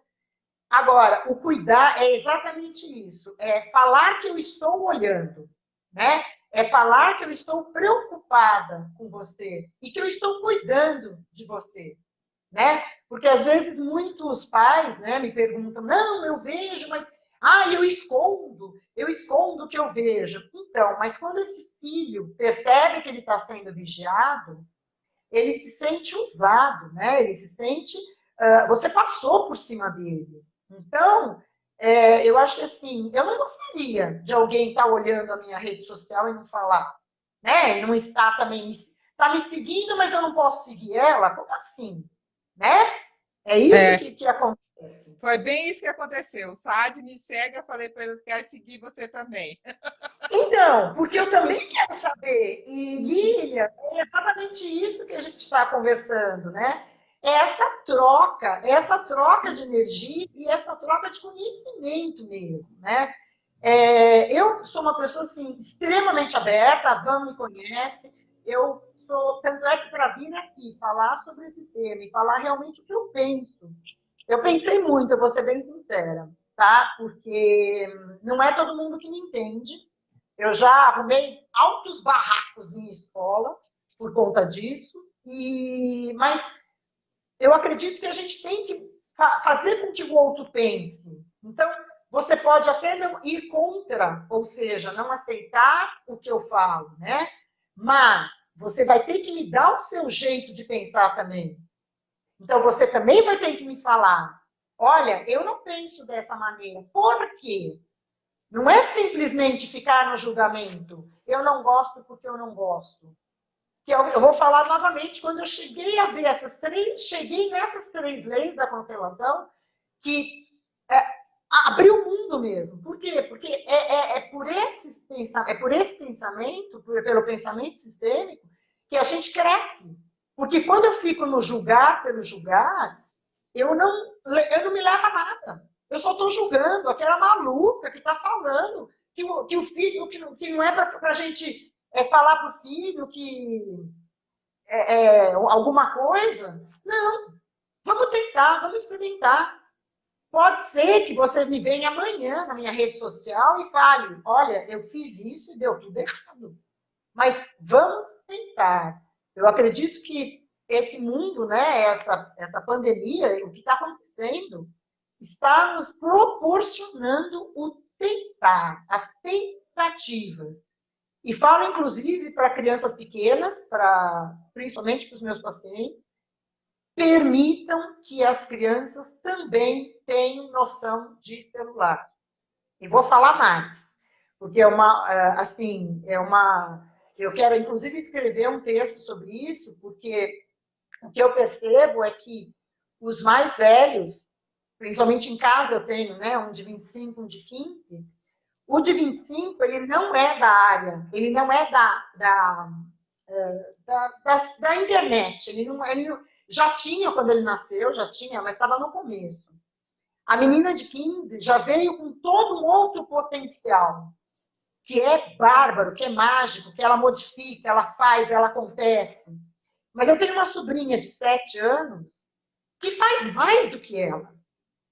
Agora, o cuidar é exatamente isso, é falar que eu estou olhando, né? É falar que eu estou preocupada com você e que eu estou cuidando de você, né? Porque às vezes muitos pais, né, me perguntam, não, eu vejo, mas eu escondo o que eu vejo. Então, mas quando esse filho percebe que ele está sendo vigiado, ele se sente usado, né? Ele se sente, você passou por cima dele. Então, eu acho que assim, eu não gostaria de alguém estar olhando a minha rede social e não falar, né? Não está também está me seguindo, mas eu não posso seguir ela? Como assim? Né? É isso que acontece. Foi bem isso que aconteceu. O Saad me segue, eu falei para ele que quero seguir você também. Então, porque eu também quero saber. E, Lília, é exatamente isso que a gente está conversando, né? Essa troca de energia e essa troca de conhecimento mesmo, né? Eu sou uma pessoa assim, extremamente aberta, a Van me conhece, eu sou, tanto é que para vir aqui falar sobre esse tema e falar realmente o que eu penso. Eu pensei muito, eu vou ser bem sincera, tá? Porque não é todo mundo que me entende. Eu já arrumei altos barracos em escola por conta disso, mas eu acredito que a gente tem que fazer com que o outro pense. Então, você pode até não ir contra, ou seja, não aceitar o que eu falo, né? Mas você vai ter que me dar o seu jeito de pensar também. Então, você também vai ter que me falar: olha, eu não penso dessa maneira. Por quê? Não é simplesmente ficar no julgamento. Eu não gosto porque eu não gosto. Que eu vou falar novamente, quando eu cheguei a ver cheguei nessas 3 leis da constelação, que abriu o mundo mesmo. Por quê? Porque por esse pensamento, pelo pensamento sistêmico, que a gente cresce. Porque quando eu fico no julgar pelo julgar, eu não me levo a nada. Eu só estou julgando aquela maluca que está falando que o filho, que não é para a gente falar para o filho que alguma coisa. Não, vamos tentar, vamos experimentar. Pode ser que você me venha amanhã na minha rede social e fale: olha, eu fiz isso e deu tudo errado. Mas vamos tentar. Eu acredito que esse mundo, né, essa pandemia, o que está acontecendo, está nos proporcionando o tentar, as tentativas. E falo, inclusive, para crianças pequenas, principalmente para os meus pacientes, permitam que as crianças também tenham noção de celular. E vou falar mais, porque eu quero, inclusive, escrever um texto sobre isso, porque o que eu percebo é que os mais velhos, principalmente em casa eu tenho, né, um de 25, um de 15, o de 25, ele não é da área, ele não é da internet, ele não, já tinha quando ele nasceu, já tinha, mas estava no começo. A menina de 15 já veio com todo um outro potencial, que é bárbaro, que é mágico, que ela modifica, ela faz, ela acontece. Mas eu tenho uma sobrinha de 7 anos que faz mais do que ela.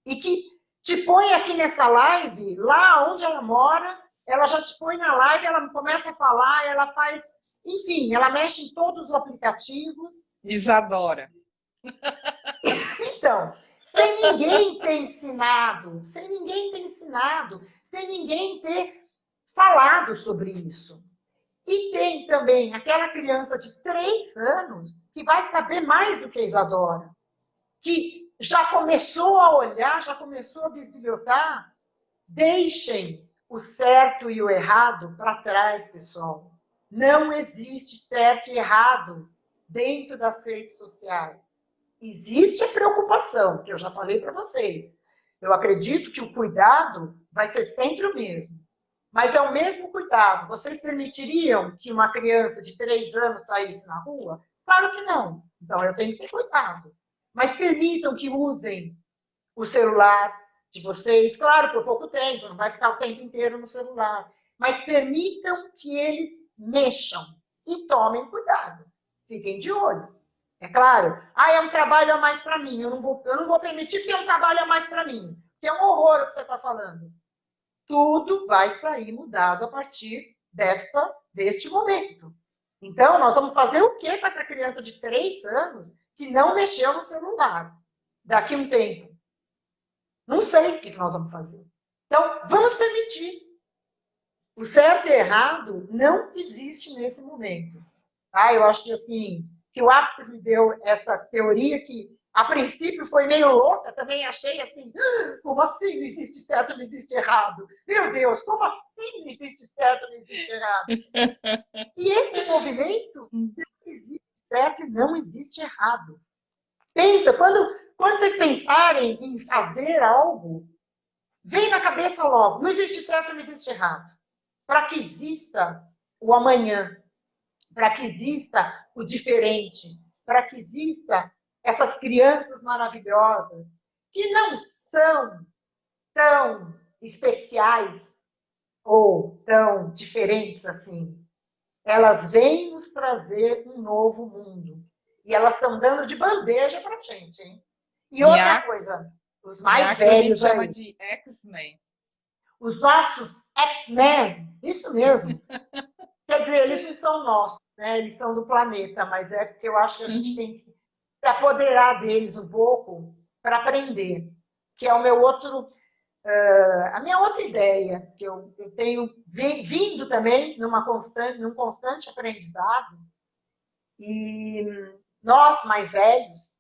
E que te põe aqui nessa live, lá onde ela mora, ela já te põe na live, ela começa a falar, ela faz... Enfim, ela mexe em todos os aplicativos. Isadora. Então, sem ninguém ter ensinado, sem ninguém ter falado sobre isso. E tem também aquela criança de 3 anos que vai saber mais do que a Isadora, que já começou a olhar, já começou a bisbilhotar. Deixem o certo e o errado para trás, pessoal. Não existe certo e errado dentro das redes sociais. Existe a preocupação, que eu já falei para vocês. Eu acredito que o cuidado vai ser sempre o mesmo. Mas é o mesmo cuidado. Vocês permitiriam que uma criança de 3 anos saísse na rua? Claro que não. Então eu tenho que ter cuidado. Mas permitam que usem o celular de vocês, claro, por pouco tempo, não vai ficar o tempo inteiro no celular. Mas permitam que eles mexam e tomem cuidado. Fiquem de olho. É claro, é um trabalho a mais para mim. Eu não vou permitir que é um trabalho a mais para mim. Que é um horror o que você está falando. Tudo vai sair mudado a partir deste momento. Então, nós vamos fazer o que com essa criança de 3 anos que não mexeu no celular daqui a um tempo? Não sei o que nós vamos fazer. Então, vamos permitir. O certo e errado não existe nesse momento. Eu acho que assim, que o Axis me deu essa teoria que a princípio foi meio louca, também achei assim, como assim não existe certo, não existe errado? Meu Deus, como assim não existe certo, não existe errado? E esse movimento não existe certo e não existe errado. Pensa, quando vocês pensarem em fazer algo, vem na cabeça logo, não existe certo, não existe errado. Para que exista o amanhã, para que exista o diferente, para que exista essas crianças maravilhosas que não são tão especiais, ou tão diferentes assim. Elas vêm nos trazer um novo mundo. E elas estão dando de bandeja pra gente, hein? E Em outra Axe, coisa, os em mais Axe a gente velhos chama aí, de X-Men. os nossos X-Men, isso mesmo. Quer dizer, eles não são nossos, né? Eles são do planeta, mas é porque eu acho que a gente tem que se apoderar deles um pouco para aprender, que é o meu outro, a minha outra ideia, que eu tenho vindo também num constante aprendizado, e nós mais velhos,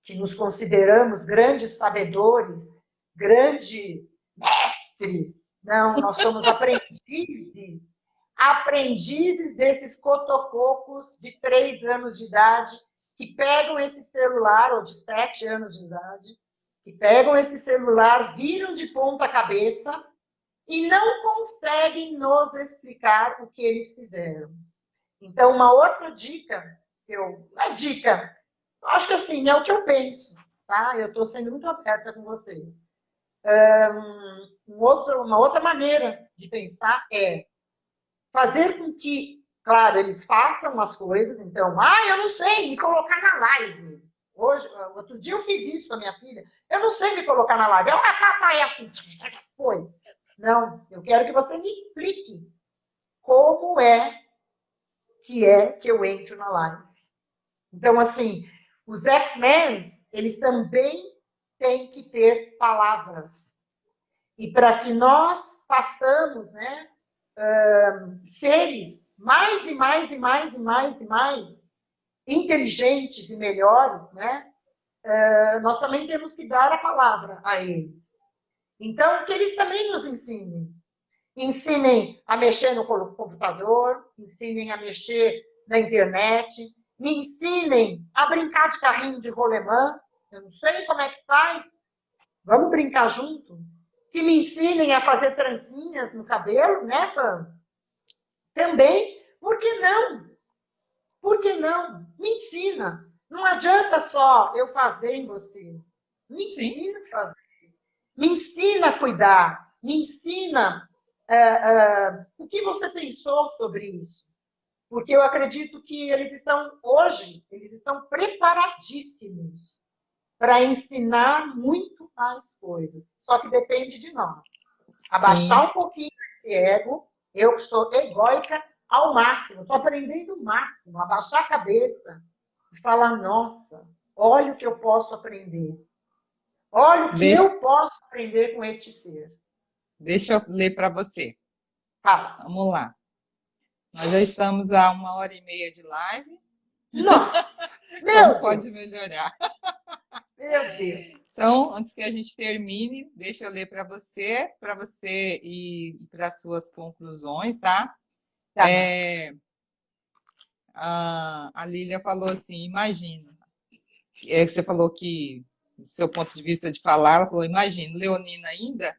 que nos consideramos grandes sabedores, grandes mestres. Não, nós somos aprendizes. Aprendizes desses cotococos de 3 anos de idade que pegam esse celular, ou de 7 anos de idade, que pegam esse celular, viram de ponta cabeça e não conseguem nos explicar o que eles fizeram. Então, uma outra dica, uma dica, acho que assim, é o que eu penso, tá? Eu estou sendo muito aberta com vocês. Uma outra maneira de pensar é fazer com que, claro, eles façam as coisas, então, eu não sei me colocar na live. Hoje, outro dia eu fiz isso com a minha filha, eu não sei me colocar na live. Tá, é assim. Pois. Não, eu quero que você me explique como é que eu entro na live. Então, assim, os X-Men, eles também têm que ter palavras. E para que nós façamos, né, seres mais e mais e mais e mais e mais inteligentes e melhores, né, nós também temos que dar a palavra a eles. Então, que eles também nos ensinem. Ensinem a mexer no computador, ensinem a mexer na internet, me ensinem a brincar de carrinho de rolemã. Eu não sei como é que faz. Vamos brincar junto? Que me ensinem a fazer trancinhas no cabelo, né, Fã? Também. Por que não? Por que não? Me ensina. Não adianta só eu fazer em você. Me Sim, ensina a fazer. Me ensina a cuidar. Me ensina o que você pensou sobre isso. Porque eu acredito que eles estão preparadíssimos para ensinar muito mais coisas. Só que depende de nós. sim. Abaixar um pouquinho esse ego, eu que sou egóica ao máximo, estou aprendendo o máximo, abaixar a cabeça e falar, nossa, olha o que eu posso aprender. Olha o que Deixa, eu posso aprender com este ser. deixa eu ler para você. Fala. Vamos lá. Nós já estamos a 1h30 de live. Nossa, Como meu Deus, pode melhorar? meu Deus. Então, antes que a gente termine, deixa eu ler para você ir para as suas conclusões, tá? Tá bom. A Lília falou assim: imagina, você falou que, do seu ponto de vista de falar, ela falou: imagina, Leonina ainda.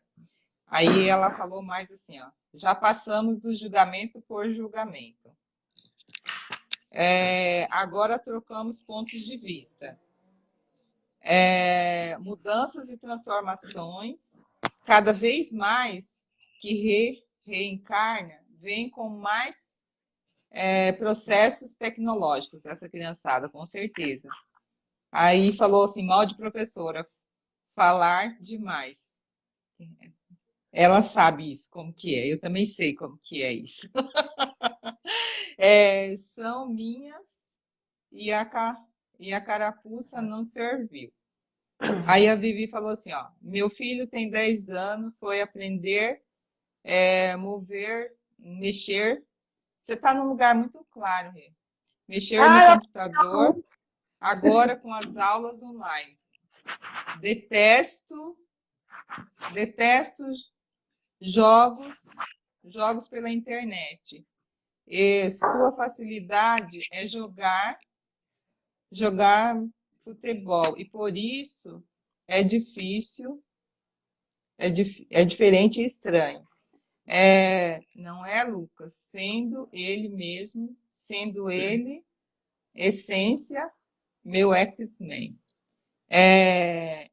Aí ela falou mais assim: ó, já passamos do julgamento por julgamento. Agora trocamos pontos de vista. Mudanças e transformações, cada vez mais que reencarna, vem com mais processos tecnológicos, essa criançada, com certeza. Aí falou assim, mal de professora, falar demais. Ela sabe isso, como que é. Eu também sei como que é isso. São minhas e a carapuça não serviu. Aí a Vivi falou assim, ó, meu filho tem 10 anos, foi aprender, mexer. Você está num lugar muito claro, Rê. Mexer no Ah, computador, agora com as aulas online. Detesto, detesto jogos pela internet. E sua facilidade é jogar futebol. E por isso é difícil, é diferente e estranho. Não é, Lucas? Sendo ele, essência, meu X-Men.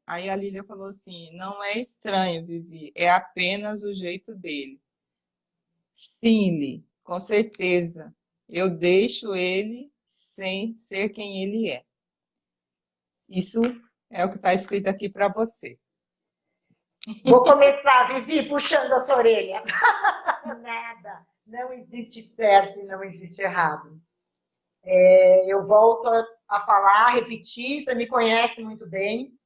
Aí a Lília falou assim: não é estranho, Vivi, é apenas o jeito dele. Sim, Li, com certeza. Eu deixo ele sem ser quem ele é. Isso é o que está escrito aqui para você. Vou começar, Vivi, puxando a sua orelha. Nada. Não existe certo e não existe errado. Eu volto a falar, a repetir, você me conhece muito bem.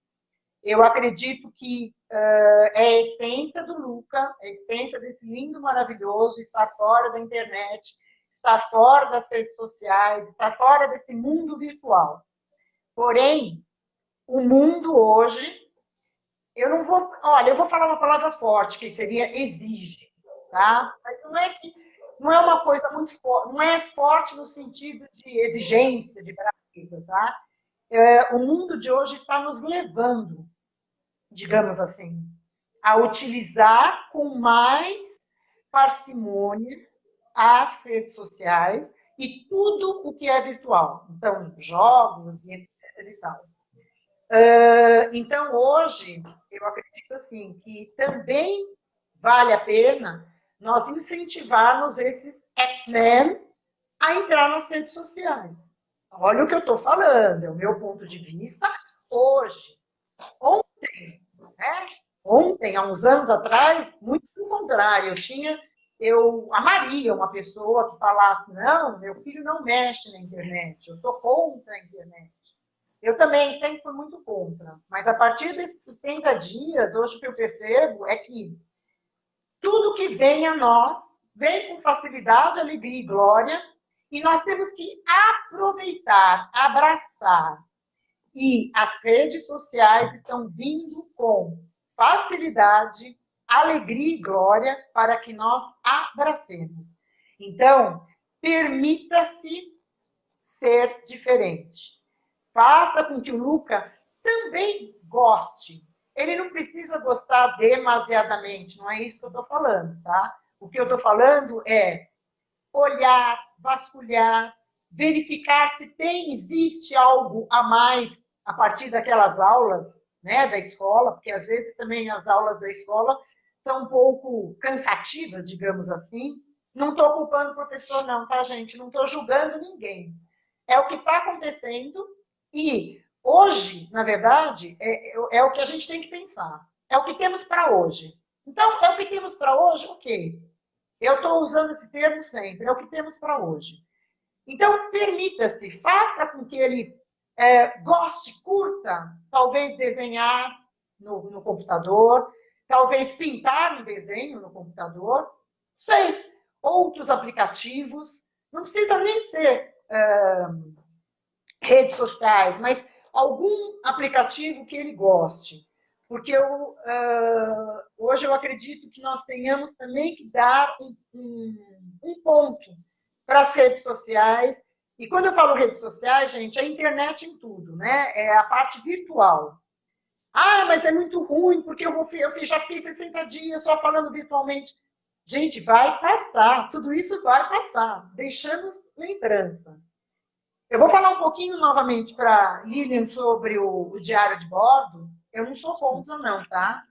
Eu acredito que é a essência do Luca, a essência desse lindo, maravilhoso, estar fora da internet, estar fora das redes sociais, estar fora desse mundo virtual. Porém, o mundo hoje, eu não vou. Olha, eu vou falar uma palavra forte, que seria exige, tá? Mas não é que. Não é uma coisa muito forte, não é forte no sentido de exigência, de braveza, tá? O mundo de hoje está nos levando, digamos assim, a utilizar com mais parcimônia as redes sociais e tudo o que é virtual. Então, jogos e etc. e tal. Então, hoje, eu acredito assim, que também vale a pena nós incentivarmos esses X-Men a entrar nas redes sociais. Olha o que eu estou falando, é o meu ponto de vista hoje. Ontem, né? Ontem, há uns anos atrás, muito pelo contrário, eu amaria uma pessoa que falasse, não, meu filho não mexe na internet, eu sou contra a internet. Eu também sempre fui muito contra, mas a partir desses 60 dias, hoje o que eu percebo é que tudo que vem a nós vem com facilidade, alegria e glória, e nós temos que aproveitar, abraçar. E as redes sociais estão vindo com facilidade, alegria e glória para que nós abracemos. Então, permita-se ser diferente. Faça com que o Luca também goste. Ele não precisa gostar demasiadamente, não é isso que eu estou falando, tá? O que eu estou falando é olhar, vasculhar, verificar se existe algo a mais a partir daquelas aulas, né, da escola, porque às vezes também as aulas da escola são um pouco cansativas, digamos assim. Não estou culpando o professor, não, tá, gente? Não estou julgando ninguém. É o que está acontecendo e hoje, na verdade, é o que a gente tem que pensar. É o que temos para hoje. Então, é o que temos para hoje, ok. Eu estou usando esse termo sempre, é o que temos para hoje. Então, permita-se, faça com que ele goste, curta, talvez desenhar no computador, talvez pintar um desenho no computador, sei, outros aplicativos, não precisa nem ser redes sociais, mas algum aplicativo que ele goste. Porque hoje eu acredito que nós tenhamos também que dar um ponto para as redes sociais. E quando eu falo redes sociais, gente, é a internet em tudo, né? É a parte virtual. Ah, mas é muito ruim, porque eu já fiquei 60 dias só falando virtualmente. Gente, vai passar, tudo isso vai passar. Deixamos lembrança. Eu vou falar um pouquinho novamente para Lilian sobre o diário de bordo. Eu não sou contra, não, tá?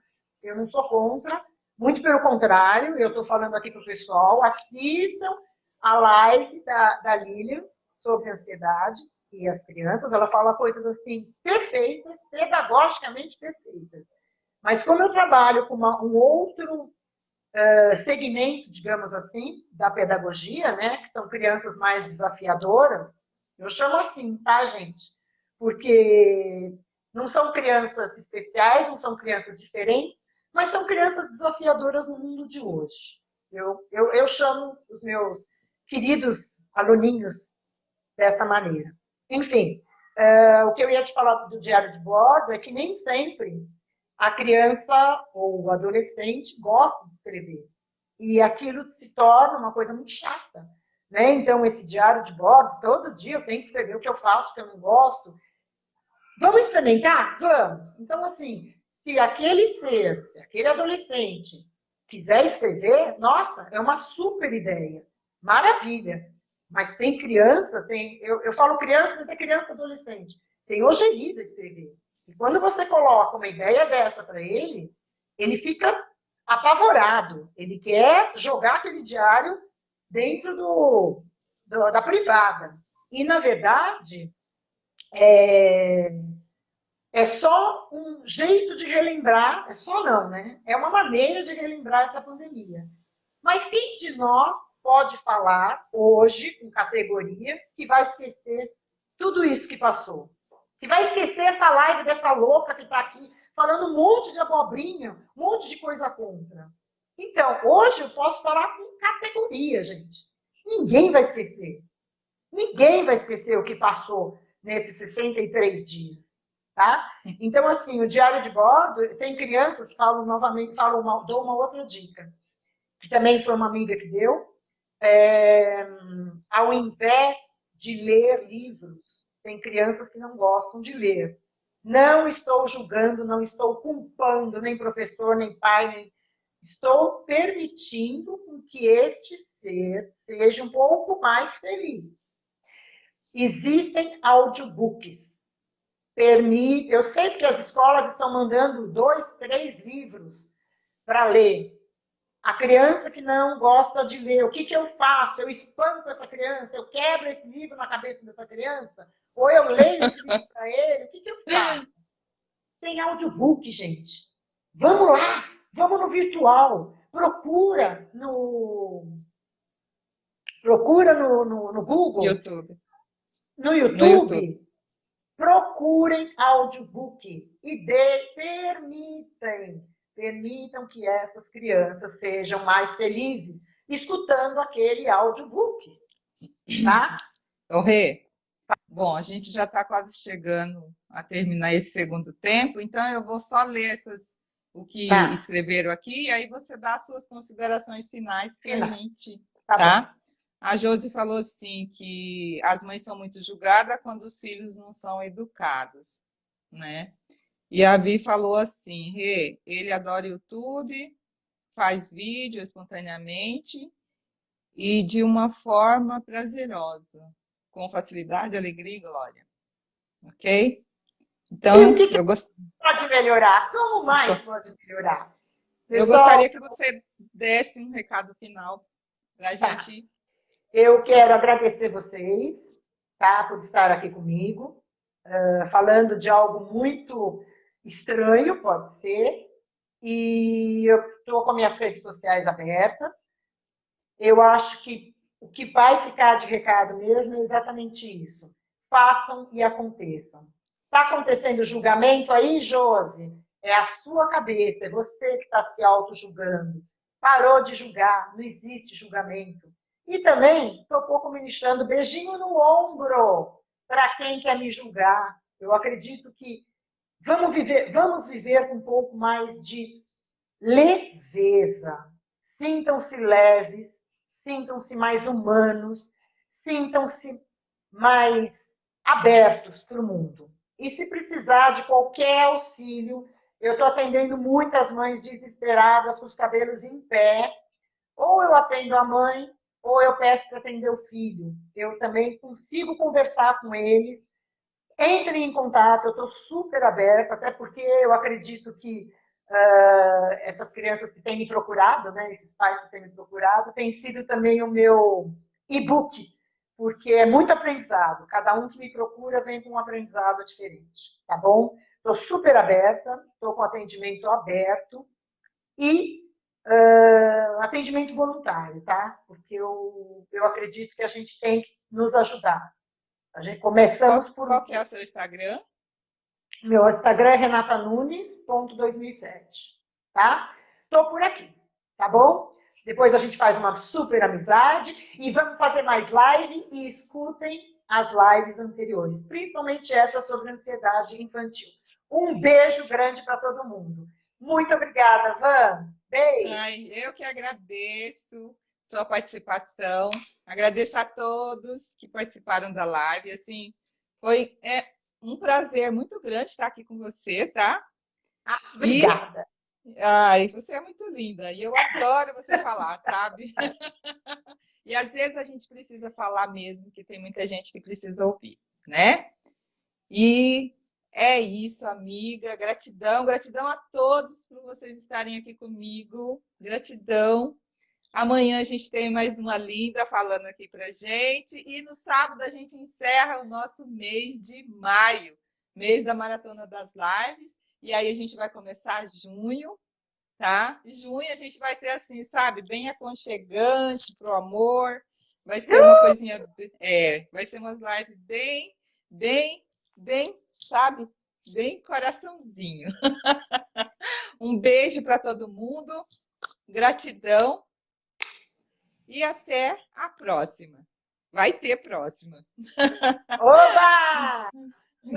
Eu não sou contra. Muito pelo contrário, eu estou falando aqui para o pessoal, assistam a live da Lilian sobre ansiedade e as crianças. Ela fala coisas assim perfeitas, pedagogicamente perfeitas. Mas como eu trabalho com um outro segmento, digamos assim, da pedagogia, né, que são crianças mais desafiadoras, eu chamo assim, tá, gente? Porque não são crianças especiais, não são crianças diferentes, mas são crianças desafiadoras no mundo de hoje. Eu chamo os meus queridos aluninhos dessa maneira. Enfim, o que eu ia te falar do diário de bordo é que nem sempre a criança ou o adolescente gosta de escrever. E aquilo se torna uma coisa muito chata. Né? Então, esse diário de bordo, todo dia eu tenho que escrever o que eu faço, o que eu não gosto. Vamos experimentar? Vamos. Então, assim, se aquele ser, se aquele adolescente quiser escrever, nossa, é uma super ideia. Maravilha. Mas tem criança, eu falo criança, mas é criança adolescente. Tem ojeriza a escrever. E quando você coloca uma ideia dessa para ele, ele fica apavorado. Ele quer jogar aquele diário dentro da privada. E, na verdade, é, é só um jeito de relembrar, é só não, né? É uma maneira de relembrar essa pandemia. Mas quem de nós pode falar hoje, com categorias, que vai esquecer tudo isso que passou? Se vai esquecer essa live dessa louca que está aqui falando um monte de abobrinha, um monte de coisa contra. Então, hoje eu posso falar com categoria, gente. Ninguém vai esquecer. Ninguém vai esquecer o que passou nesses 63 dias. Tá? Então, assim, o diário de bordo, tem crianças que falam novamente, dou uma outra dica, que também foi uma amiga que deu. Ao invés de ler livros, tem crianças que não gostam de ler. Não estou julgando, não estou culpando nem professor, nem pai, nem... Estou permitindo que este ser seja um pouco mais feliz. Existem audiobooks. Eu sei que as escolas estão mandando 2, 3 livros para ler. A criança que não gosta de ler, o que eu faço? Eu espanco essa criança? Eu quebro esse livro na cabeça dessa criança? Ou eu leio esse livro para ele? O que eu faço? Tem audiobook, gente. Vamos lá, vamos no virtual. Procura no Google, YouTube. no No YouTube. YouTube. Procurem audiobook e permitam que essas crianças sejam mais felizes escutando aquele audiobook, tá? Ô, Rê, bom, a gente já está quase chegando a terminar esse segundo tempo, então eu vou só ler o que Tá. escreveram aqui, e aí você dá as suas considerações finais para a gente, Tá tá? A Josi falou assim que as mães são muito julgadas quando os filhos não são educados, né? E a Vi falou assim, Rê, ele adora YouTube, faz vídeo espontaneamente e de uma forma prazerosa, com facilidade, alegria e glória. Ok? Então, E o que eu, gost... pode melhorar? Como mais pode melhorar? eu Pessoal, gostaria que você desse um recado final para a tá. gente. Eu quero agradecer vocês, tá, por estar aqui comigo, falando de algo muito estranho, pode ser, e eu estou com minhas redes sociais abertas. Eu acho que o que vai ficar de recado mesmo é exatamente isso. Façam e aconteçam. Está acontecendo julgamento aí, Josi? É a sua cabeça, é você que está se auto-julgando. Parou de julgar, não existe julgamento. E também estou pouco ministrando beijinho no ombro para quem quer me julgar. Eu acredito que vamos viver com um pouco mais de leveza. Sintam-se leves, sintam-se mais humanos, sintam-se mais abertos para o mundo. E se precisar de qualquer auxílio, eu estou atendendo muitas mães desesperadas com os cabelos em pé, ou eu atendo a mãe, ou eu peço para atender o filho. Eu também consigo conversar com eles. Entrem em contato, eu estou super aberta, até porque eu acredito que essas crianças que têm me procurado, né, esses pais que têm me procurado, tem sido também o meu e-book, porque é muito aprendizado. Cada um que me procura vem com um aprendizado diferente, tá bom? Estou super aberta, estou com atendimento aberto e atendimento voluntário, tá? Porque eu acredito que a gente tem que nos ajudar. A gente começamos por... Qual que é o seu Instagram? Meu Instagram é renatanunes.2007, tá? Tô por aqui, tá bom? Depois a gente faz uma super amizade e vamos fazer mais live e escutem as lives anteriores, principalmente essa sobre ansiedade infantil. Um beijo grande para todo mundo. Muito obrigada, Van. Beijo. Ai, eu que agradeço sua participação. Agradeço a todos que participaram da live. Assim, foi um prazer muito grande estar aqui com você, tá? Obrigada. Ai, você é muito linda e eu adoro você falar, sabe? E às vezes a gente precisa falar mesmo, que tem muita gente que precisa ouvir, né? E É isso, amiga. Gratidão, gratidão a todos por vocês estarem aqui comigo. Gratidão. Amanhã a gente tem mais uma linda falando aqui pra gente. E no sábado a gente encerra o nosso mês de maio, mês da Maratona das Lives. E aí a gente vai começar junho, tá? Junho a gente vai ter assim, sabe, bem aconchegante pro amor. Vai ser uma coisinha, vai ser umas lives bem, sabe? Bem coraçãozinho. Um beijo para todo mundo. Gratidão e até a próxima. Vai ter próxima. Oba!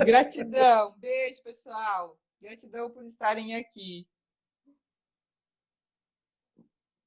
Gratidão. Beijo, pessoal. Gratidão por estarem aqui.